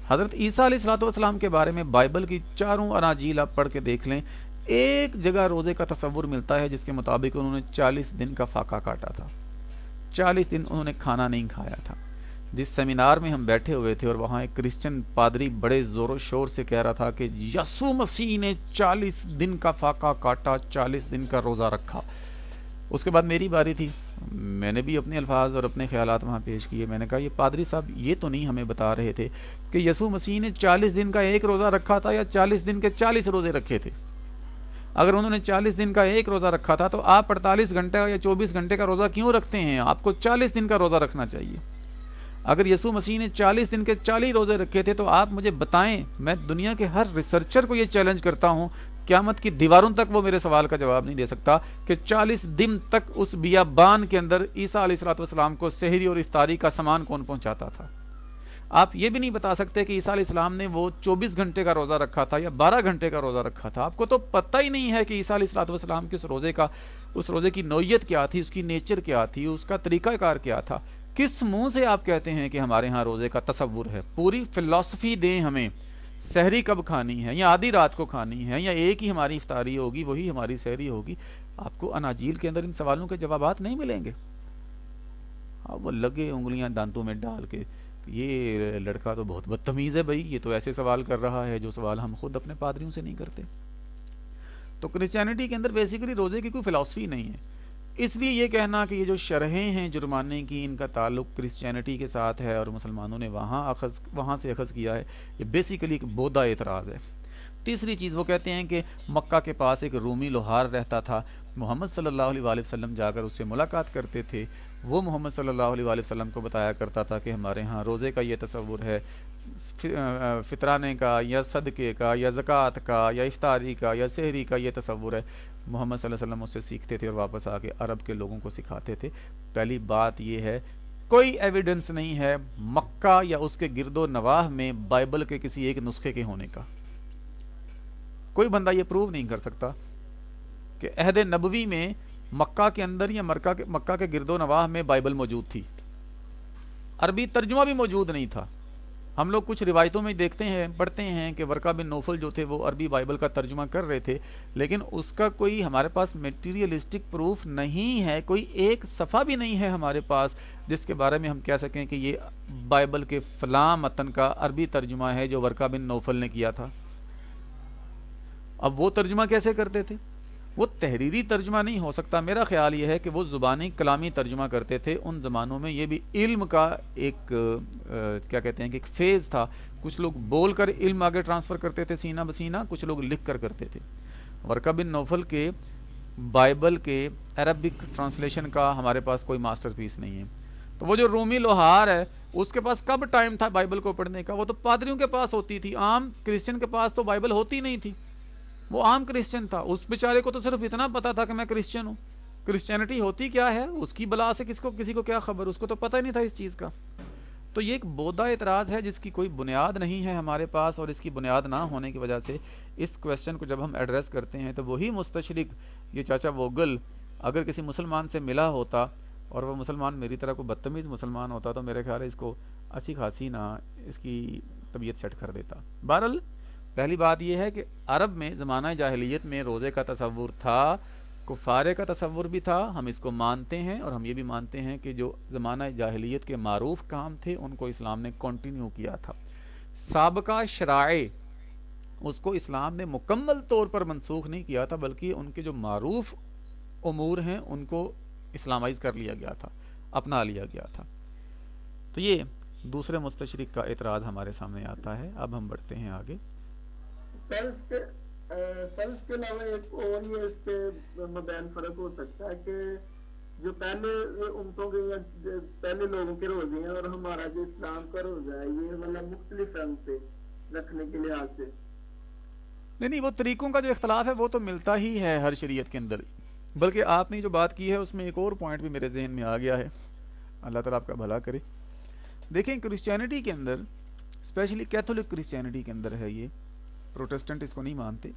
حضرت عیسیٰ علیہ الصلوۃ والسلام کے بارے میں بائبل کی چاروں اناجیل آپ پڑھ کے دیکھ لیں، ایک جگہ روزے کا تصور ملتا ہے جس کے مطابق انہوں نے 40 دن کا فاقہ کاٹا تھا، 40 دن انہوں نے کھانا نہیں کھایا تھا۔ جس سیمینار میں ہم بیٹھے ہوئے تھے اور وہاں ایک کرسچن پادری بڑے زور و شور سے کہہ رہا تھا کہ یسوع مسیح نے 40 دن کا فاقہ کاٹا، 40 دن کا روزہ رکھا۔ اس کے بعد میری باری تھی، میں نے بھی اپنے الفاظ اور اپنے خیالات وہاں پیش کیے۔ میں نے کہا یہ پادری صاحب یہ تو نہیں ہمیں بتا رہے تھے کہ یسوع مسیح نے 40 دن کا ایک روزہ رکھا تھا یا 40 دن کے 40 روزے رکھے تھے؟ اگر انہوں نے 40 دن کا ایک روزہ رکھا تھا تو آپ 48 گھنٹے یا 24 گھنٹے کا روزہ کیوں رکھتے ہیں؟ آپ کو 40 دن کا روزہ رکھنا چاہیے۔ اگر یسوع مسیح نے 40 دن کے 40 روزے رکھے تھے تو آپ مجھے بتائیں، میں دنیا کے ہر ریسرچر کو یہ چیلنج کرتا ہوں، قیامت کی دیواروں تک وہ میرے سوال کا جواب نہیں دے سکتا کہ 40 دن تک اس بیابان کے اندر عیسیٰ علیہ الصلوۃ والسلام کو سحری اور افطاری کا سامان کون پہنچاتا تھا۔ آپ یہ بھی نہیں بتا سکتے کہ عیسیٰ علیہ السلام نے وہ 24 گھنٹے کا روزہ رکھا تھا یا 12 گھنٹے کا روزہ رکھا تھا۔ آپ کو تو پتہ ہی نہیں ہے کہ عیسیٰ علیہ الصلوۃ والسلام کے اس روزے کی نوعیت کیا تھی، اس کی نیچر کیا تھی، اس کا طریقہ کار کیا تھا۔ کس منہ سے آپ کہتے ہیں کہ ہمارے ہاں روزے کا تصور ہے؟ پوری فلسفی دیں ہمیں، سحری کب کھانی ہے، یا آدھی رات کو کھانی ہے، یا ایک ہی ہماری افطاری ہوگی وہی ہماری سحری ہوگی۔ آپ کو اناجیل کے اندر ان سوالوں کے جوابات نہیں ملیں گے۔ اب وہ لگے انگلیاں دانتوں میں ڈال کے یہ لڑکا تو بہت بدتمیز ہے بھائی، یہ تو ایسے سوال کر رہا ہے جو سوال ہم خود اپنے پادریوں سے نہیں کرتے. تو کرسچینٹی کے اندر بیسیکلی روزے کی کوئی فلاسفی نہیں ہے. اس لیے یہ کہنا کہ یہ جو شرحیں ہیں جرمانے کی ان کا تعلق کرسچینٹی کے ساتھ ہے اور مسلمانوں نے وہاں سے اخذ کیا ہے، یہ بیسیکلی ایک بودھا اعتراض ہے. تیسری چیز وہ کہتے ہیں کہ مکہ کے پاس ایک رومی لوہار رہتا تھا، محمد صلی اللہ علیہ وآلہ وسلم جا کر اس سے ملاقات کرتے تھے، وہ محمد صلی اللہ علیہ وآلہ وسلم کو بتایا کرتا تھا کہ ہمارے ہاں روزے کا یہ تصور ہے، فطرانے کا یا صدقے کا یا زکوٰۃ کا یا افطاری کا یا سحری کا یہ تصور ہے. محمد صلی اللہ علیہ وسلم اس سے سیکھتے تھے اور واپس آ کے عرب کے لوگوں کو سکھاتے تھے. پہلی بات یہ ہے کوئی ایویڈنس نہیں ہے مکہ یا اس کے گرد و نواح میں بائبل کے کسی ایک نسخے کے ہونے کا. کوئی بندہ یہ پروو نہیں کر سکتا کہ عہد نبوی میں مکہ کے اندر یا مکہ کے گرد و نواح میں بائبل موجود تھی. عربی ترجمہ بھی موجود نہیں تھا. ہم لوگ کچھ روایتوں میں دیکھتے ہیں، پڑھتے ہیں کہ ورقہ بن نوفل جو تھے وہ عربی بائبل کا ترجمہ کر رہے تھے، لیکن اس کا کوئی ہمارے پاس میٹیریلسٹک پروف نہیں ہے، کوئی ایک صفحہ بھی نہیں ہے ہمارے پاس جس کے بارے میں ہم کہہ سکیں کہ یہ بائبل کے فلاں متن کا عربی ترجمہ ہے جو ورقہ بن نوفل نے کیا تھا. اب وہ ترجمہ کیسے کرتے تھے؟ وہ تحریری ترجمہ نہیں ہو سکتا. میرا خیال یہ ہے کہ وہ زبانی کلامی ترجمہ کرتے تھے. ان زمانوں میں یہ بھی علم کا ایک کیا کہتے ہیں کہ ایک فیز تھا. کچھ لوگ بول کر علم آگے ٹرانسفر کرتے تھے سینہ بسینہ، کچھ لوگ لکھ کر کرتے تھے. ورقہ بن نوفل کے بائبل کے عربک ٹرانسلیشن کا ہمارے پاس کوئی ماسٹر پیس نہیں ہے. تو وہ جو رومی لوہار ہے اس کے پاس کب ٹائم تھا بائبل کو پڑھنے کا؟ وہ تو پادریوں کے پاس ہوتی تھی. عام کرسچن کے پاس تو بائبل ہوتی نہیں تھی. وہ عام کرسچن تھا، اس بیچارے کو تو صرف اتنا پتا تھا کہ میں کرسچن ہوں. کرسچینٹی ہوتی کیا ہے اس کی بلا سے کسی کو کیا خبر، اس کو تو پتہ ہی نہیں تھا اس چیز کا. تو یہ ایک بودھا اعتراض ہے جس کی کوئی بنیاد نہیں ہے ہمارے پاس، اور اس کی بنیاد نہ ہونے کی وجہ سے اس کویسچن کو جب ہم ایڈریس کرتے ہیں تو وہی مستشرق یہ چاچا ووگل اگر کسی مسلمان سے ملا ہوتا اور وہ مسلمان میری طرح کو بدتمیز مسلمان ہوتا تو میرے خیال ہے اس کو اچھی خاصی نہ اس کی طبیعت سیٹ کر دیتا. بہرحال پہلی بات یہ ہے کہ عرب میں زمانہ جاہلیت میں روزے کا تصور تھا، کفارے کا تصور بھی تھا. ہم اس کو مانتے ہیں اور ہم یہ بھی مانتے ہیں کہ جو زمانہ جاہلیت کے معروف کام تھے ان کو اسلام نے کنٹینیو کیا تھا. سابقہ شرائع اس کو اسلام نے مکمل طور پر منسوخ نہیں کیا تھا، بلکہ ان کے جو معروف امور ہیں ان کو اسلامائز کر لیا گیا تھا، اپنا لیا گیا تھا. تو یہ دوسرے مستشرق کا اعتراض ہمارے سامنے آتا ہے. اب ہم بڑھتے ہیں آگے. فرض کے علاوہ ایک اور یہ اس کے مبین فرق ہو سکتا ہے کہ جو پہلے امتوں کے یا پہلے لوگوں کے روزے ہیں اور ہمارا جو اسلام کا روزہ ہے یہ مطلب مختلف رنگ سے رکھنے کے لحاظ سے نہیں وہ طریقوں کا جو اختلاف ہے وہ تو ملتا ہی ہے ہر شریعت کے اندر. بلکہ آپ نے جو بات کی ہے اس میں ایک اور پوائنٹ بھی میرے ذہن میں آ گیا ہے، اللہ تعالیٰ آپ کا بھلا کرے. دیکھیں کرسچینٹی کے اندر، اسپیشلی کیتھولک کرسچینٹی کے اندر ہے، یہ پروٹسٹنٹ اس کو نہیں مانتے.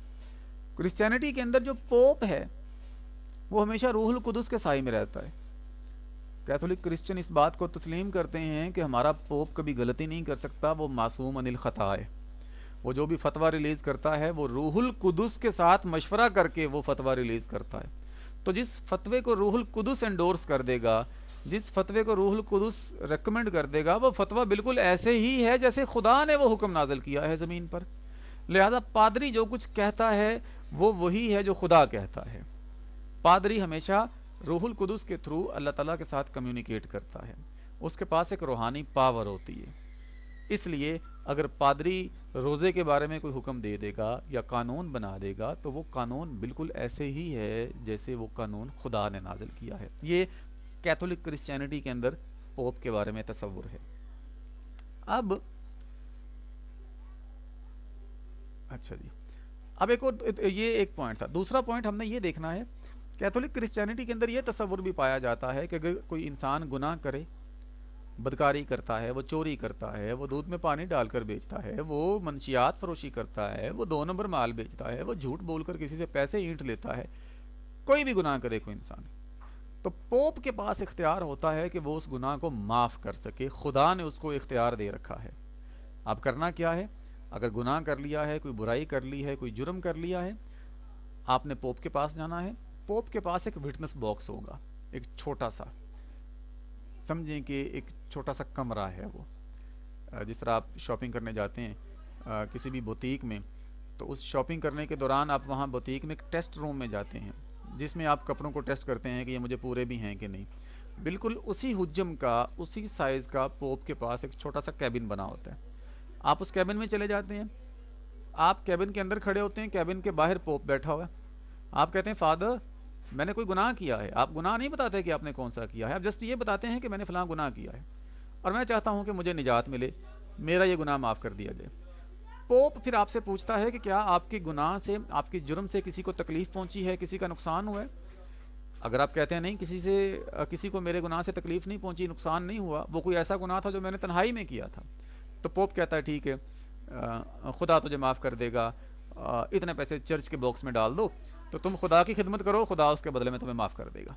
کرسچینٹی کے اندر جو پوپ ہے وہ ہمیشہ روح القدس کے سائے میں رہتا ہے. کیتھولک کرسچن اس بات کو تسلیم کرتے ہیں کہ ہمارا پوپ کبھی غلطی نہیں کر سکتا، وہ معصوم عن الخطا ہے. وہ جو بھی فتویٰ ریلیز کرتا ہے وہ روح القدس کے ساتھ مشورہ کر کے وہ فتویٰ ریلیز کرتا ہے. تو جس فتوے کو روح القدس انڈورس کر دے گا، جس فتوے کو روح القدس ریکمنڈ کر دے گا، وہ فتویٰ بالکل ایسے ہی ہے جیسے خدا نے وہ حکم نازل کیا ہے زمین پر. لہذا پادری جو کچھ کہتا ہے وہ وہی ہے جو خدا کہتا ہے. پادری ہمیشہ روح القدس کے تھرو اللہ تعالیٰ کے ساتھ کمیونیکیٹ کرتا ہے، اس کے پاس ایک روحانی پاور ہوتی ہے. اس لیے اگر پادری روزے کے بارے میں کوئی حکم دے دے گا یا قانون بنا دے گا تو وہ قانون بالکل ایسے ہی ہے جیسے وہ قانون خدا نے نازل کیا ہے. یہ کیتھولک کرسچینٹی کے اندر پوپ کے بارے میں تصور ہے. اب اچھا جی، اب ایک اور یہ ایک پوائنٹ تھا. دوسرا پوائنٹ ہم نے یہ دیکھنا ہے، کیتھولک کرسچینٹی کے اندر یہ تصور بھی پایا جاتا ہے کہ اگر کوئی انسان گناہ کرے، بدکاری کرتا ہے، وہ چوری کرتا ہے، وہ دودھ میں پانی ڈال کر بیچتا ہے، وہ منشیات فروشی کرتا ہے، وہ 2 نمبر مال بیچتا ہے، وہ جھوٹ بول کر کسی سے پیسے اینٹ لیتا ہے، کوئی بھی گناہ کرے کوئی انسان، تو پوپ کے پاس اختیار ہوتا ہے کہ وہ اس گناہ کو معاف کر سکے. خدا نے اس کو اختیار دے رکھا ہے. اب کرنا کیا ہے؟ اگر گناہ کر لیا ہے، کوئی برائی کر لی ہے، کوئی جرم کر لیا ہے، آپ نے پوپ کے پاس جانا ہے. پوپ کے پاس ایک وٹنس باکس ہوگا، ایک چھوٹا سا، سمجھیں کہ ایک چھوٹا سا کمرہ ہے وہ. جس طرح آپ شاپنگ کرنے جاتے ہیں کسی بھی بوتیک میں، تو اس شاپنگ کرنے کے دوران آپ وہاں بوتیک میں ایک ٹیسٹ روم میں جاتے ہیں جس میں آپ کپڑوں کو ٹیسٹ کرتے ہیں کہ یہ مجھے پورے بھی ہیں کہ نہیں. بالکل اسی حجم کا، اسی سائز کا پوپ کے پاس ایک چھوٹا سا کیبن بنا ہوتا ہے. آپ اس کیبن میں چلے جاتے ہیں، آپ کیبن کے اندر کھڑے ہوتے ہیں، کیبن کے باہر پوپ بیٹھا ہوا ہے. آپ کہتے ہیں فادر میں نے کوئی گناہ کیا ہے. آپ گناہ نہیں بتاتے کہ آپ نے کون سا کیا ہے، آپ جسٹ یہ بتاتے ہیں کہ میں نے فلاں گناہ کیا ہے اور میں چاہتا ہوں کہ مجھے نجات ملے، میرا یہ گناہ معاف کر دیا جائے. پوپ پھر آپ سے پوچھتا ہے کہ کیا آپ کے گناہ سے، آپ کے جرم سے کسی کو تکلیف پہنچی ہے، کسی کا نقصان ہوا ہے؟ اگر آپ کہتے ہیں نہیں، کسی کو میرے گناہ سے تکلیف نہیں پہنچی، نقصان نہیں ہوا، وہ کوئی ایسا گناہ تھا جو میں نے تنہائی میں کیا تھا، تو پوپ کہتا ہے ٹھیک ہے، خدا تجھے معاف کر دے گا، اتنے پیسے چرچ کے باکس میں ڈال دو تو تم خدا کی خدمت کرو، خدا اس کے بدلے میں تمہیں معاف کر دے گا.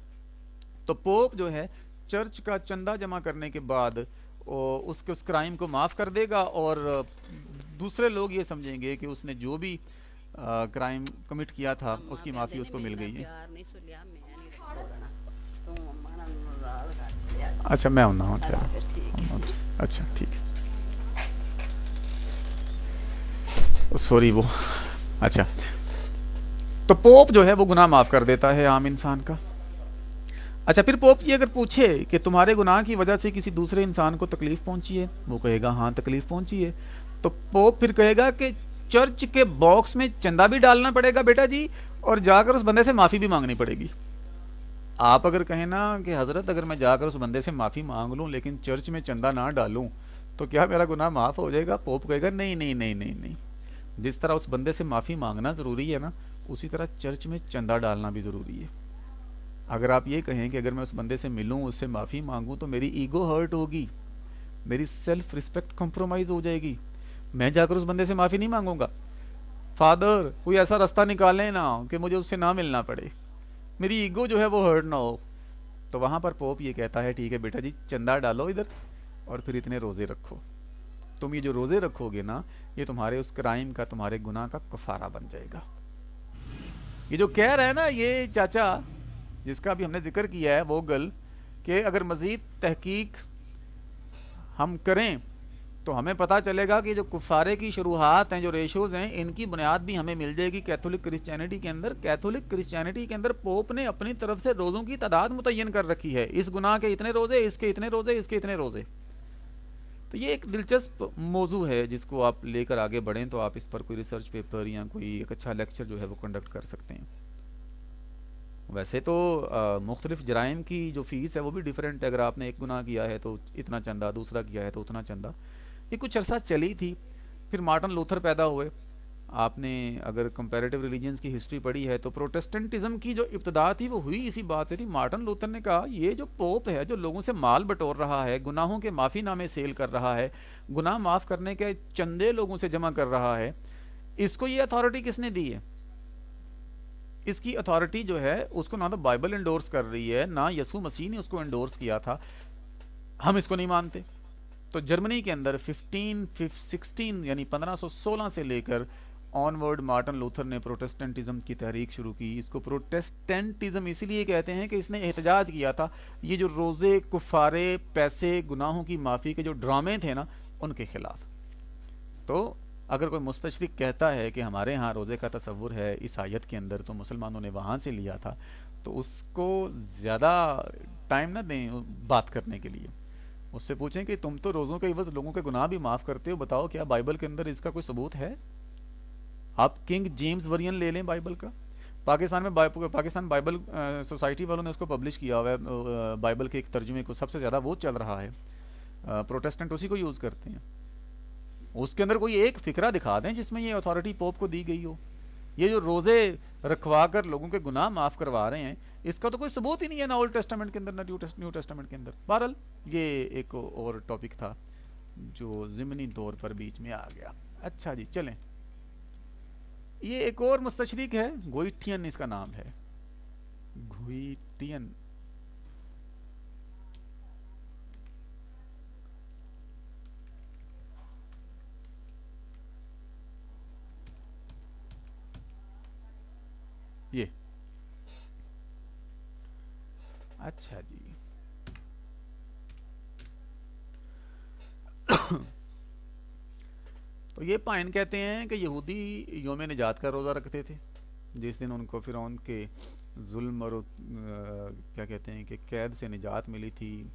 تو پوپ جو ہے چرچ کا چندہ جمع کرنے کے بعد اس کرائم کو معاف کر دے گا، اور دوسرے لوگ یہ سمجھیں گے کہ اس نے جو بھی کرائم کمٹ کیا تھا اس کی معافی اس کو مل گئی ہے. اچھا میں ہوں اچھا ٹھیک ہے، سوری وہ اچھا. تو پوپ جو ہے وہ گناہ معاف کر دیتا ہے عام انسان کا. اچھا پھر پوپ یہ اگر پوچھے کہ تمہارے گناہ کی وجہ سے کسی دوسرے انسان کو تکلیف پہنچی ہے، وہ کہے گا ہاں تکلیف پہنچی ہے، تو پوپ پھر کہے گا کہ چرچ کے باکس میں چندہ بھی ڈالنا پڑے گا بیٹا جی، اور جا کر اس بندے سے معافی بھی مانگنی پڑے گی. آپ اگر کہیں نا کہ حضرت اگر میں جا کر اس بندے سے معافی مانگ لوں لیکن چرچ میں چندہ نہ ڈالوں تو کیا میرا گناہ معاف ہو جائے گا؟ پوپ کہے گا نہیں نہیں نہیں نہیں نہیں، جس طرح اس بندے سے معافی مانگنا ضروری ہے نا، اسی طرح چرچ میں چندہ ڈالنا بھی ضروری ہے. اگر آپ یہ کہیں کہ اگر میں اس بندے سے ملوں، اس سے معافی مانگوں تو میری ایگو ہرٹ ہوگی، میری سیلف رسپیکٹ کمپرومائز ہو جائے گی، میں جا کر اس بندے سے معافی نہیں مانگوں گا. فادر کوئی ایسا راستہ نکالیں نا کہ مجھے اس سے نہ ملنا پڑے، میری ایگو جو ہے وہ ہرٹ نہ ہو. تو وہاں پر پوپ یہ کہتا ہے ٹھیک ہے بیٹا جی چندہ ڈالو ادھر اور پھر اتنے روزے رکھو. تم یہ جو روزے رکھو گے نا، یہ تمہارے اس کرائم کا، تمہارے گناہ کا کفارہ بن جائے گا. یہ جو کہہ رہا ہے نا یہ چاچا جس کا بھی ہم نے ذکر کیا ہے، وہ گل، کہ اگر مزید تحقیق ہم کریں تو ہمیں پتہ چلے گا کہ جو کفارے کی شروحات ہیں، جو ریشوز ہیں، ان کی بنیاد بھی ہمیں مل جائے گی کیتھولک کرسچینٹی کے اندر. کیتھولک کرسچینٹی کے اندر پوپ نے اپنی طرف سے روزوں کی تعداد متعین کر رکھی ہے، اس گناہ کے اتنے روزے، اس کے اتنے روزے، اس کے اتنے روزے. تو یہ ایک دلچسپ موضوع ہے جس کو آپ لے کر آگے بڑھیں تو آپ اس پر کوئی ریسرچ پیپر یا کوئی ایک اچھا لیکچر جو ہے وہ کنڈکٹ کر سکتے ہیں. ویسے تو مختلف جرائم کی جو فیس ہے وہ بھی ڈیفرنٹ ہے. اگر آپ نے ایک گناہ کیا ہے تو اتنا چندہ، دوسرا کیا ہے تو اتنا چندہ. یہ کچھ عرصہ چلی تھی، پھر مارٹن لوتھر پیدا ہوئے. آپ نے اگر کمپیریٹیو ریلیجنز کی ہسٹری پڑھی ہے تو پروٹسٹنٹزم کی جو ابتدا تھی وہ ہوئی اسی بات سے تھی. مارٹن لوتھر نے کہا یہ جو پوپ ہے جو لوگوں سے مال بٹور رہا ہے، گناہوں کے معافی نامے سیل کر رہا ہے، گناہ معاف کرنے کے چندے لوگوں سے جمع کر رہا ہے، اس کو یہ اتھارٹی کس نے دی ہے؟ اس کی اتھارٹی جو ہے اس کو نہ تو بائبل انڈورس کر رہی ہے، نہ یسوع مسیح نے اس کو انڈورس کیا تھا. ہم اس کو نہیں مانتے. تو جرمنی کے اندر 1516 یعنی 1516 سے لے کر آن ورڈ مارٹن لوتھر نے پروٹسٹنٹزم کی تحریک شروع کی. اس کو پروٹسٹنٹزم اسی لیے کہتے ہیں کہ اس نے احتجاج کیا تھا یہ جو روزے، کفارے، پیسے، گناہوں کی معافی کے جو ڈرامے تھے نا ان کے خلاف. تو اگر کوئی مستشرق کہتا ہے کہ ہمارے ہاں روزے کا تصور ہے اس آیت کے اندر تو مسلمانوں نے وہاں سے لیا تھا، تو اس کو زیادہ ٹائم نہ دیں بات کرنے کے لیے. اس سے پوچھیں کہ تم تو روزوں کے عوض لوگوں کے گناہ بھی معاف کرتے ہو، بتاؤ کیا بائبل کے اندر اس کا کوئی ثبوت ہے؟ آپ کنگ جیمز ورژن لے لیں بائبل کا. پاکستان بائبل سوسائٹی والوں نے اس کو پبلش کیا ہوا ہے، بائبل کے ایک ترجمے کو سب سے زیادہ وہ چل رہا ہے، پروٹسٹنٹ اسی کو یوز کرتے ہیں. اس کے اندر کوئی ایک فقرہ دکھا دیں جس میں یہ اتھارٹی پوپ کو دی گئی ہو. یہ جو روزے رکھوا کر لوگوں کے گناہ معاف کروا رہے ہیں اس کا تو کوئی ثبوت ہی نہیں ہے، نہ اولڈ ٹیسٹامنٹ کے اندر نہ نیو ٹیسٹامنٹ کے اندر. بہرحال یہ ایک اور ٹاپک تھا جو ضمنی طور پر بیچ میں آ گیا. اچھا جی چلیں، یہ ایک اور مستشرق ہے، گوئٹین اس کا نام ہے، گوئٹین. یہ اچھا جی تو یہ پائن کہتے ہیں کہ یہودی یوم نجات کا روزہ رکھتے تھے، جس دن ان کو فرعون کے ظلم اور کیا کہتے ہیں کہ قید سے نجات ملی تھی۔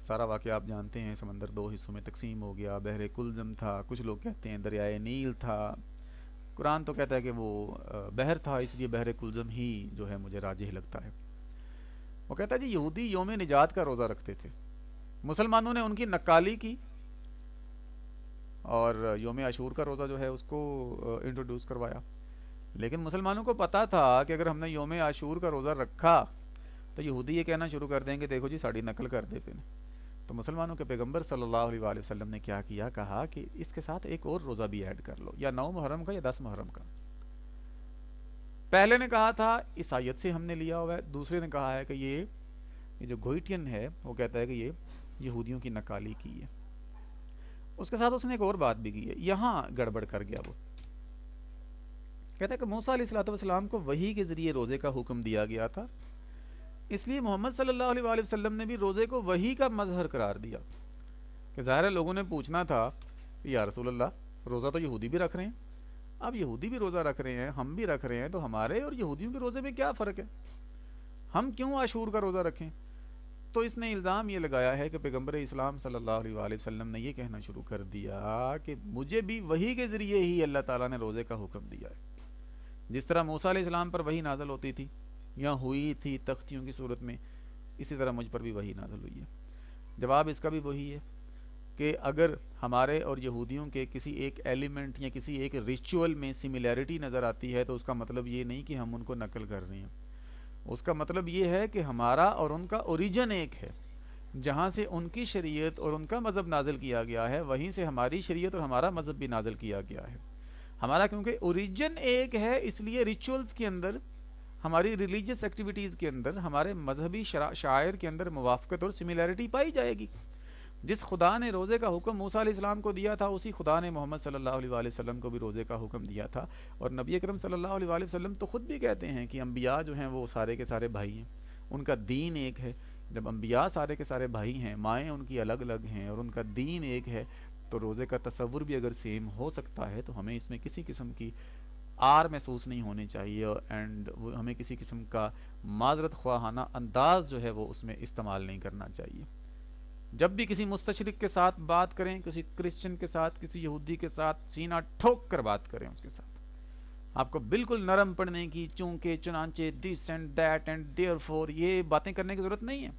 سارا واقعہ آپ جانتے ہیں، سمندر 2 حصوں میں تقسیم ہو گیا، بحر کلزم تھا، کچھ لوگ کہتے ہیں دریائے نیل تھا، قرآن تو کہتا ہے کہ وہ بحر تھا، اس لیے بحر کلزم ہی جو ہے مجھے راجح لگتا ہے۔ وہ کہتا ہے جی یہودی یوم نجات کا روزہ رکھتے تھے، مسلمانوں نے ان کی نکالی کی اور یوم عاشور کا روزہ جو ہے اس کو انٹروڈیوس کروایا، لیکن مسلمانوں کو پتا تھا کہ اگر ہم نے یوم عاشور کا روزہ رکھا تو یہودی یہ کہنا شروع کر دیں گے دیکھو جی ساڑی نقل کر دے پہ۔ تو مسلمانوں کے پیغمبر صلی اللہ علیہ وآلہ وسلم نے کیا کیا، کہا کہ اس کے ساتھ ایک اور روزہ بھی ایڈ کر لو، یا 9 محرم کا یا 10 محرم کا۔ پہلے نے کہا تھا اس آیت سے ہم نے لیا ہوا ہے، دوسرے نے کہا ہے کہ یہ جو گوئٹین ہے وہ کہتا ہے کہ یہ یہودیوں کی نکالی کی ہے۔ اس کے ساتھ اس نے ایک اور بات بھی کی ہے، یہاں گڑبڑ کر گیا وہ، کہتا ہے کہ موسیٰ علیہ السلام کو وحی کے ذریعے روزے کا حکم دیا گیا تھا، اس لیے محمد صلی اللہ علیہ وآلہ وسلم نے بھی روزے کو وحی کا مظہر قرار دیا۔ کہ ظاہر ہے لوگوں نے پوچھنا تھا کہ یا رسول اللہ روزہ تو یہودی بھی رکھ رہے ہیں، اب یہودی بھی روزہ رکھ رہے ہیں، ہم بھی رکھ رہے ہیں، تو ہمارے اور یہودیوں کے روزے میں کیا فرق ہے، ہم کیوں عاشور کا روزہ رکھیں؟ تو اس نے الزام یہ لگایا ہے کہ پیغمبر اسلام صلی اللہ علیہ وآلہ وسلم نے یہ کہنا شروع کر دیا کہ مجھے بھی وحی کے ذریعے ہی اللہ تعالیٰ نے روزے کا حکم دیا ہے، جس طرح موسیٰ علیہ السلام پر وحی نازل ہوتی تھی یا ہوئی تھی تختیوں کی صورت میں، اسی طرح مجھ پر بھی وحی نازل ہوئی ہے۔ جواب اس کا بھی وہی ہے کہ اگر ہمارے اور یہودیوں کے کسی ایک ایلیمنٹ یا کسی ایک ریچول میں سملیرٹی نظر آتی ہے تو اس کا مطلب یہ نہیں کہ ہم ان کو نقل کر رہے ہیں، اس کا مطلب یہ ہے کہ ہمارا اور ان کا اوریجن ایک ہے، جہاں سے ان کی شریعت اور ان کا مذہب نازل کیا گیا ہے وہیں سے ہماری شریعت اور ہمارا مذہب بھی نازل کیا گیا ہے۔ ہمارا کیونکہ اوریجن ایک ہے اس لیے ریچولز کے اندر، ہماری ریلیجیس ایکٹیویٹیز کے اندر، ہمارے مذہبی شعائر کے اندر موافقت اور سملیرٹی پائی جائے گی۔ جس خدا نے روزے کا حکم موسیٰ علیہ السلام کو دیا تھا اسی خدا نے محمد صلی اللہ علیہ وآلہ وسلم کو بھی روزے کا حکم دیا تھا، اور نبی اکرم صلی اللہ علیہ وآلہ وسلم تو خود بھی کہتے ہیں کہ انبیاء جو ہیں وہ سارے کے سارے بھائی ہیں، ان کا دین ایک ہے۔ جب انبیاء سارے کے سارے بھائی ہیں، مائیں ان کی الگ الگ ہیں اور ان کا دین ایک ہے، تو روزے کا تصور بھی اگر سیم ہو سکتا ہے تو ہمیں اس میں کسی قسم کی آر محسوس نہیں ہونی چاہیے، اینڈ ہمیں کسی قسم کا معذرت خواہانہ انداز جو ہے وہ اس میں استعمال نہیں کرنا چاہیے۔ جب بھی کسی مستشرق کے ساتھ بات کریں، کسی کرسچن کے ساتھ، کسی یہودی کے ساتھ، سینہ ٹھوک کر بات کریں اس کے ساتھ، آپ کو بالکل نرم پڑنے کی، چونکہ، چنانچہ، this and that and therefore, یہ باتیں کرنے کی ضرورت نہیں ہے۔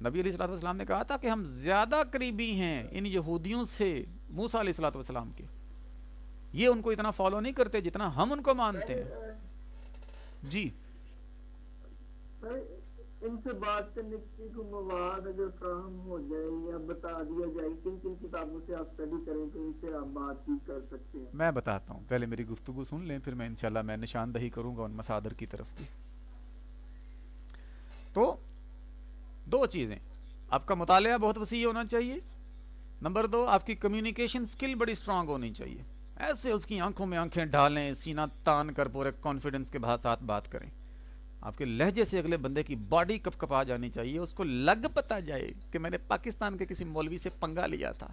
نبی علیہ السلام نے کہا تھا کہ ہم زیادہ قریبی ہیں ان یہودیوں سے موسیٰ علیہ السلام کے، یہ ان کو اتنا فالو نہیں کرتے جتنا ہم ان کو مانتے ہیں۔ جی ان سے بات کرنے کی کوئی مواد اگر فراہم ہو جائے یا بتا دیا جائے کن کن کتابوں سے آپ اسٹڈی کریں تو ان سے آپ بات چیت کر سکتے ہیں؟ میں بتاتا ہوں، پہلے میری گفتگو سن لیں، پھر میں انشاءاللہ میں نشاندہی کروں گا ان مصادر کی طرف بھی۔ تو 2 چیزیں، آپ کا مطالعہ بہت وسیع ہونا چاہیے، نمبر 2 آپ کی کمیونیکیشن سکل بڑی سٹرانگ ہونی چاہیے، ایسے اس کی آنکھوں میں آنکھیں ڈالیں، سینہ تان کر پورے کانفیڈنس کے ساتھ بات کریں، آپ کے لہجے سے اگلے بندے کی باڈی کپ کپا جانی چاہیے، اس کو لگ پتا جائے کہ میں نے پاکستان کے کسی مولوی سے پنگا لیا تھا،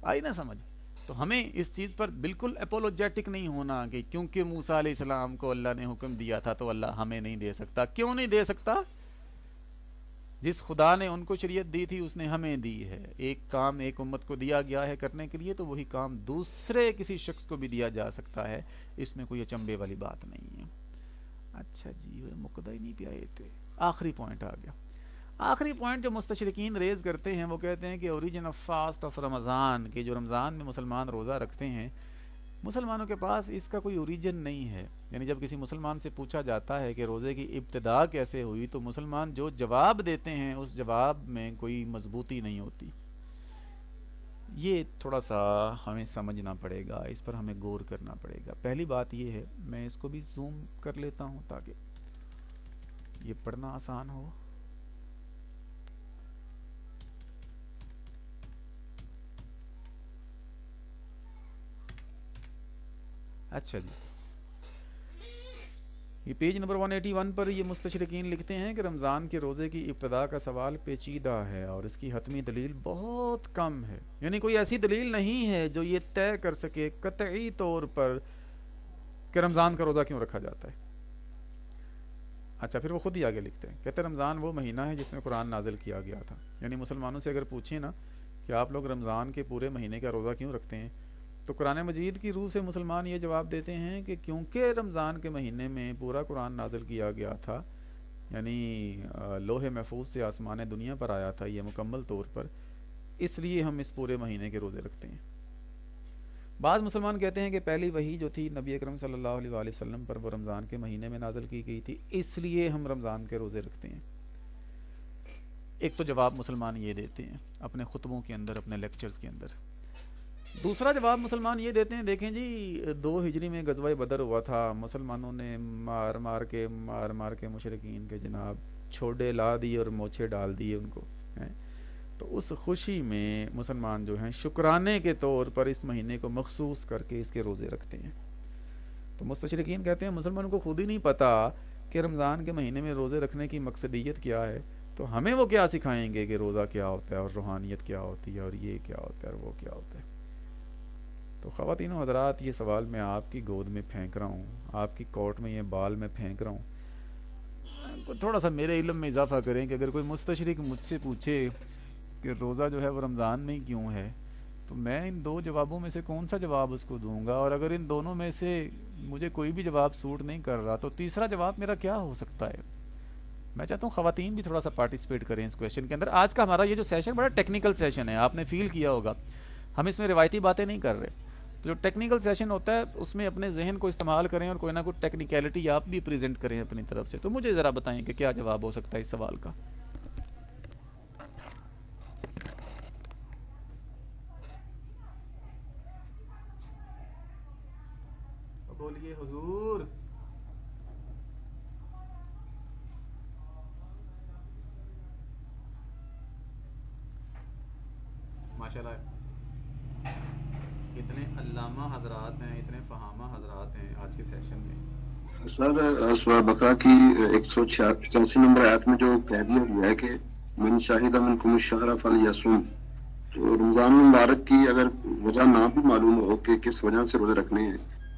آئی نہ سمجھ؟ تو ہمیں اس چیز پر بالکل اپولوجیٹک نہیں ہونا کہ کیونکہ موسیٰ علیہ السلام کو اللہ نے حکم دیا تھا تو اللہ ہمیں نہیں دے سکتا۔ کیوں نہیں دے سکتا؟ جس خدا نے ان کو شریعت دی تھی اس نے ہمیں دی ہے، ایک کام ایک امت کو دیا گیا ہے کرنے کے لیے تو وہی کام دوسرے کسی شخص کو بھی دیا جا سکتا ہے، اس میں کوئی اچنبے والی بات نہیں ہے۔ اچھا جی وہ مقدہ ہی نہیں پہ آئے تھے، آخری پوائنٹ آ گیا۔ آخری پوائنٹ جو مستشرقین ریز کرتے ہیں وہ کہتے ہیں کہ اوریجن آف فاسٹ آف رمضان، کہ جو رمضان میں مسلمان روزہ رکھتے ہیں، مسلمانوں کے پاس اس کا کوئی اوریجن نہیں ہے۔ یعنی جب کسی مسلمان سے پوچھا جاتا ہے کہ روزے کی ابتدا کیسے ہوئی تو مسلمان جو جواب دیتے ہیں اس جواب میں کوئی مضبوطی نہیں ہوتی۔ یہ تھوڑا سا ہمیں سمجھنا پڑے گا، اس پر ہمیں غور کرنا پڑے گا۔ پہلی بات یہ ہے، میں اس کو بھی زوم کر لیتا ہوں تاکہ یہ پڑھنا آسان ہو۔ اچھا جی، یہ پیج نمبر 181 پر یہ مستشرقین لکھتے ہیں کہ رمضان کے روزے کی ابتدا کا سوال پیچیدہ ہے اور اس کی حتمی دلیل بہت کم ہے، یعنی کوئی ایسی دلیل نہیں ہے جو یہ طے کر سکے قطعی طور پر کہ رمضان کا روزہ کیوں رکھا جاتا ہے۔ اچھا، پھر وہ خود ہی آگے لکھتے ہیں، کہتے ہیں رمضان وہ مہینہ ہے جس میں قرآن نازل کیا گیا تھا۔ یعنی مسلمانوں سے اگر پوچھیں نا کہ آپ لوگ رمضان کے پورے مہینے کا روزہ کیوں رکھتے ہیں، تو قرآن مجید کی روح سے مسلمان یہ جواب دیتے ہیں کہ کیونکہ رمضان کے مہینے میں پورا قرآن نازل کیا گیا تھا، یعنی لوح محفوظ سے آسمان دنیا پر آیا تھا یہ مکمل طور پر، اس لیے ہم اس پورے مہینے کے روزے رکھتے ہیں۔ بعض مسلمان کہتے ہیں کہ پہلی وحی جو تھی نبی اکرم صلی اللہ علیہ وآلہ وسلم پر وہ رمضان کے مہینے میں نازل کی گئی تھی، اس لیے ہم رمضان کے روزے رکھتے ہیں۔ ایک تو جواب مسلمان یہ دیتے ہیں اپنے خطبوں کے اندر، اپنے لیکچرز کے اندر۔ دوسرا جواب مسلمان یہ دیتے ہیں، دیکھیں جی 2 ہجری میں غزوہ بدر ہوا تھا، مسلمانوں نے مار مار کے مشرکین کے جناب چھوڑے لا دیے اور موچے ڈال دیے ان کو، تو اس خوشی میں مسلمان جو ہیں شکرانے کے طور پر اس مہینے کو مخصوص کر کے اس کے روزے رکھتے ہیں۔ تو مستشرقین کہتے ہیں مسلمانوں کو خود ہی نہیں پتہ کہ رمضان کے مہینے میں روزے رکھنے کی مقصدیت کیا ہے، تو ہمیں وہ کیا سکھائیں گے کہ روزہ کیا ہوتا ہے اور روحانیت کیا ہوتی ہے اور یہ کیا ہوتا ہے اور وہ کیا ہوتا ہے۔ تو خواتین و حضرات، یہ سوال میں آپ کی گود میں پھینک رہا ہوں، آپ کی کوٹ میں یہ بال میں پھینک رہا ہوں، تھوڑا سا میرے علم میں اضافہ کریں کہ اگر کوئی مستشرق مجھ سے پوچھے کہ روزہ جو ہے وہ رمضان میں ہی کیوں ہے، تو میں ان 2 جوابوں میں سے کون سا جواب اس کو دوں گا، اور اگر ان دونوں میں سے مجھے کوئی بھی جواب سوٹ نہیں کر رہا تو تیسرا جواب میرا کیا ہو سکتا ہے۔ میں چاہتا ہوں خواتین بھی تھوڑا سا پارٹیسپیٹ کریں اس کویشچن کے اندر۔ آج کا ہمارا یہ جو سیشن بڑا ٹیکنیکل سیشن ہے، آپ نے فیل کیا ہوگا، ہم اس میں روایتی باتیں نہیں کر رہے۔ جو ٹیکنیکل سیشن ہوتا ہے اس میں اپنے ذہن کو استعمال کریں اور کوئی نہ کوئی ٹیکنیکلٹی آپ بھی پریزنٹ کریں اپنی طرف سے۔ تو مجھے ذرا بتائیں کہ کیا جواب ہو سکتا ہے اس سوال کا۔ بولیے حضور۔ ماشاءاللہ اتنے علامہ حضرات ہیں، اتنے فہامہ حضرات ہیں آج کے سیشن میں۔ سر سورہ بقرہ کی 186 نمبر آیت میں جو کہہ دیا گیا ہے کہ من شاہد منکم الشہر فلیصم، تو رمضان المبارک کی اگر وجہ نہ بھی معلوم ہو کہ کس وجہ سے روزے رکھنے ہیں،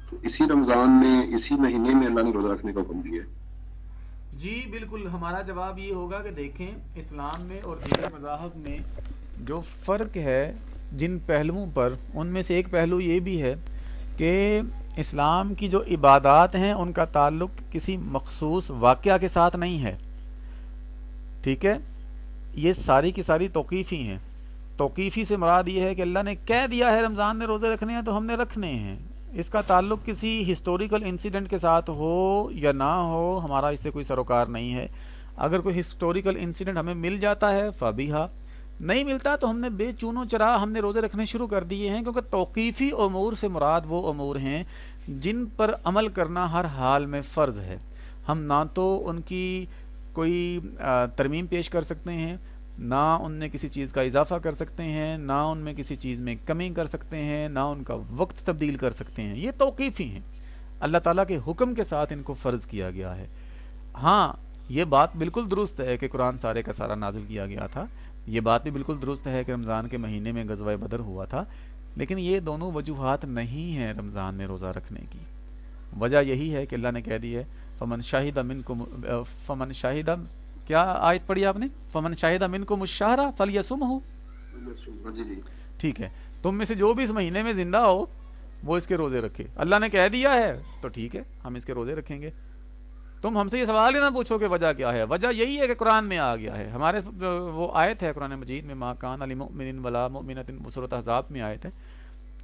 تو اسی رمضان میں اسی مہینے میں اللہ نے روزہ رکھنے کا حکم دیا ہے۔ جی بالکل، ہمارا جواب یہ ہوگا کہ دیکھیں اسلام میں اور دیگر مذاہب میں جو فرق ہے جن پہلوؤں پر، ان میں سے ایک پہلو یہ بھی ہے کہ اسلام کی جو عبادات ہیں ان کا تعلق کسی مخصوص واقعہ کے ساتھ نہیں ہے، ٹھیک ہے، یہ ساری کی ساری توقیفی ہیں۔ توقیفی سے مراد یہ ہے کہ اللہ نے کہہ دیا ہے رمضان میں روزے رکھنے ہیں تو ہم نے رکھنے ہیں، اس کا تعلق کسی ہسٹوریکل انسیڈنٹ کے ساتھ ہو یا نہ ہو، ہمارا اس سے کوئی سروکار نہیں ہے۔ اگر کوئی ہسٹوریکل انسیڈنٹ ہمیں مل جاتا ہے فبیہا، نہیں ملتا تو ہم نے بے چونو چرا ہم نے روزے رکھنے شروع کر دیے ہیں، کیونکہ توقیفی امور سے مراد وہ امور ہیں جن پر عمل کرنا ہر حال میں فرض ہے۔ ہم نہ تو ان کی کوئی ترمیم پیش کر سکتے ہیں، نہ ان میں کسی چیز کا اضافہ کر سکتے ہیں، نہ ان میں کسی چیز میں کمی کر سکتے ہیں، نہ ان کا وقت تبدیل کر سکتے ہیں، یہ توقیفی ہیں، اللہ تعالیٰ کے حکم کے ساتھ ان کو فرض کیا گیا ہے۔ ہاں یہ بات بالکل درست ہے کہ قرآن سارے کا سارا نازل کیا گیا تھا، یہ بات بھی بالکل درست ہے کہ رمضان کے مہینے میں غزوہ بدر ہوا تھا، لیکن یہ دونوں وجوہات نہیں ہیں رمضان میں روزہ رکھنے کی۔ وجہ یہی ہے کہ اللہ نے کہہ دی ہے فمن شاہد منکم، فمن شاہد، کیا آیت پڑھی آپ نے؟ فمن شاہد منکم الشہر فلیصمہ، ٹھیک ہے، تم میں سے جو بھی اس مہینے میں زندہ ہو وہ اس کے روزے رکھے۔ اللہ نے کہہ دیا ہے تو ٹھیک ہے، ہم اس کے روزے رکھیں گے۔ تم ہم سے یہ سوال ہی نہ پوچھو کہ وجہ کیا ہے، وجہ یہی ہے کہ قرآن میں آ گیا ہے، ہمارے وہ آیت ہے قرآن مجید میں ما کان لمؤمن ولا مؤمنۃ، سورۃ احزاب میں آیت ہے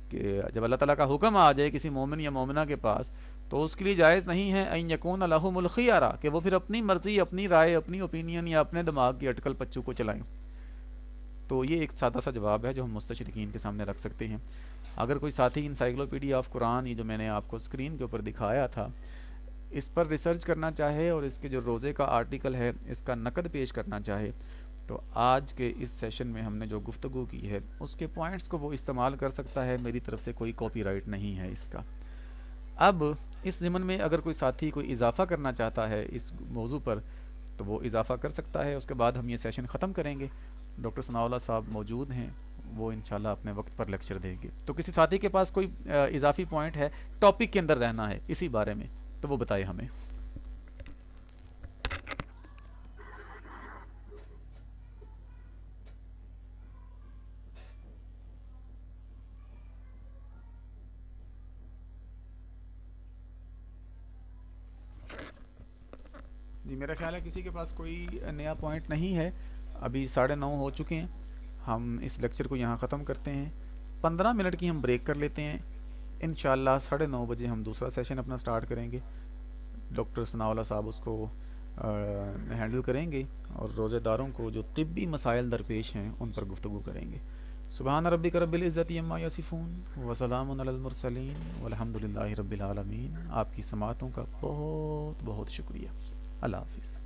کہ جب اللہ تعالیٰ کا حکم آ جائے کسی مومن یا مومنہ کے پاس تو اس کے لیے جائز نہیں ہے ان یکون لہم الخیارہ، کہ وہ پھر اپنی مرضی، اپنی رائے، اپنی اوپینین یا اپنے دماغ کی اٹکل پچو کو چلائیں۔ تو یہ ایک سادہ سا جواب ہے جو ہم مستشرقین کے سامنے رکھ سکتے ہیں۔ اگر کوئی ساتھی انسائکلوپیڈیا آف قرآن، یہ جو میں نے آپ کو اسکرین کے اوپر دکھایا تھا، اس پر ریسرچ کرنا چاہے اور اس کے جو روزے کا آرٹیکل ہے اس کا نقد پیش کرنا چاہے، تو آج کے اس سیشن میں ہم نے جو گفتگو کی ہے اس کے پوائنٹس کو وہ استعمال کر سکتا ہے، میری طرف سے کوئی کاپی رائٹ نہیں ہے اس کا۔ اب اس ضمن میں اگر کوئی ساتھی کوئی اضافہ کرنا چاہتا ہے اس موضوع پر تو وہ اضافہ کر سکتا ہے. اس کے بعد ہم یہ سیشن ختم کریں گے. ڈاکٹر ثناء اللہ صاحب موجود ہیں, وہ انشاءاللہ اپنے وقت پر لیکچر دیں گے. تو کسی ساتھی کے پاس کوئی اضافی پوائنٹ ہے, ٹاپک کے اندر رہنا ہے اسی بارے میں, تو وہ بتائے ہمیں. جی میرا خیال ہے کسی کے پاس کوئی نیا پوائنٹ نہیں ہے. ابھی 9:30 ہو چکے ہیں. ہم اس لیکچر کو یہاں ختم کرتے ہیں. 15 منٹ کی ہم بریک کر لیتے ہیں. انشاءاللہ 9:30 بجے ہم دوسرا سیشن اپنا سٹارٹ کریں گے. ڈاکٹر ثناء اللہ صاحب اس کو ہینڈل کریں گے اور روزے داروں کو جو طبی مسائل درپیش ہیں ان پر گفتگو کریں گے. سبحان ربک رب العزت عما یصفون وسلام علی المرسلین والحمد للہ رب العالمین. آپ کی سماعتوں کا بہت بہت شکریہ. اللہ حافظ.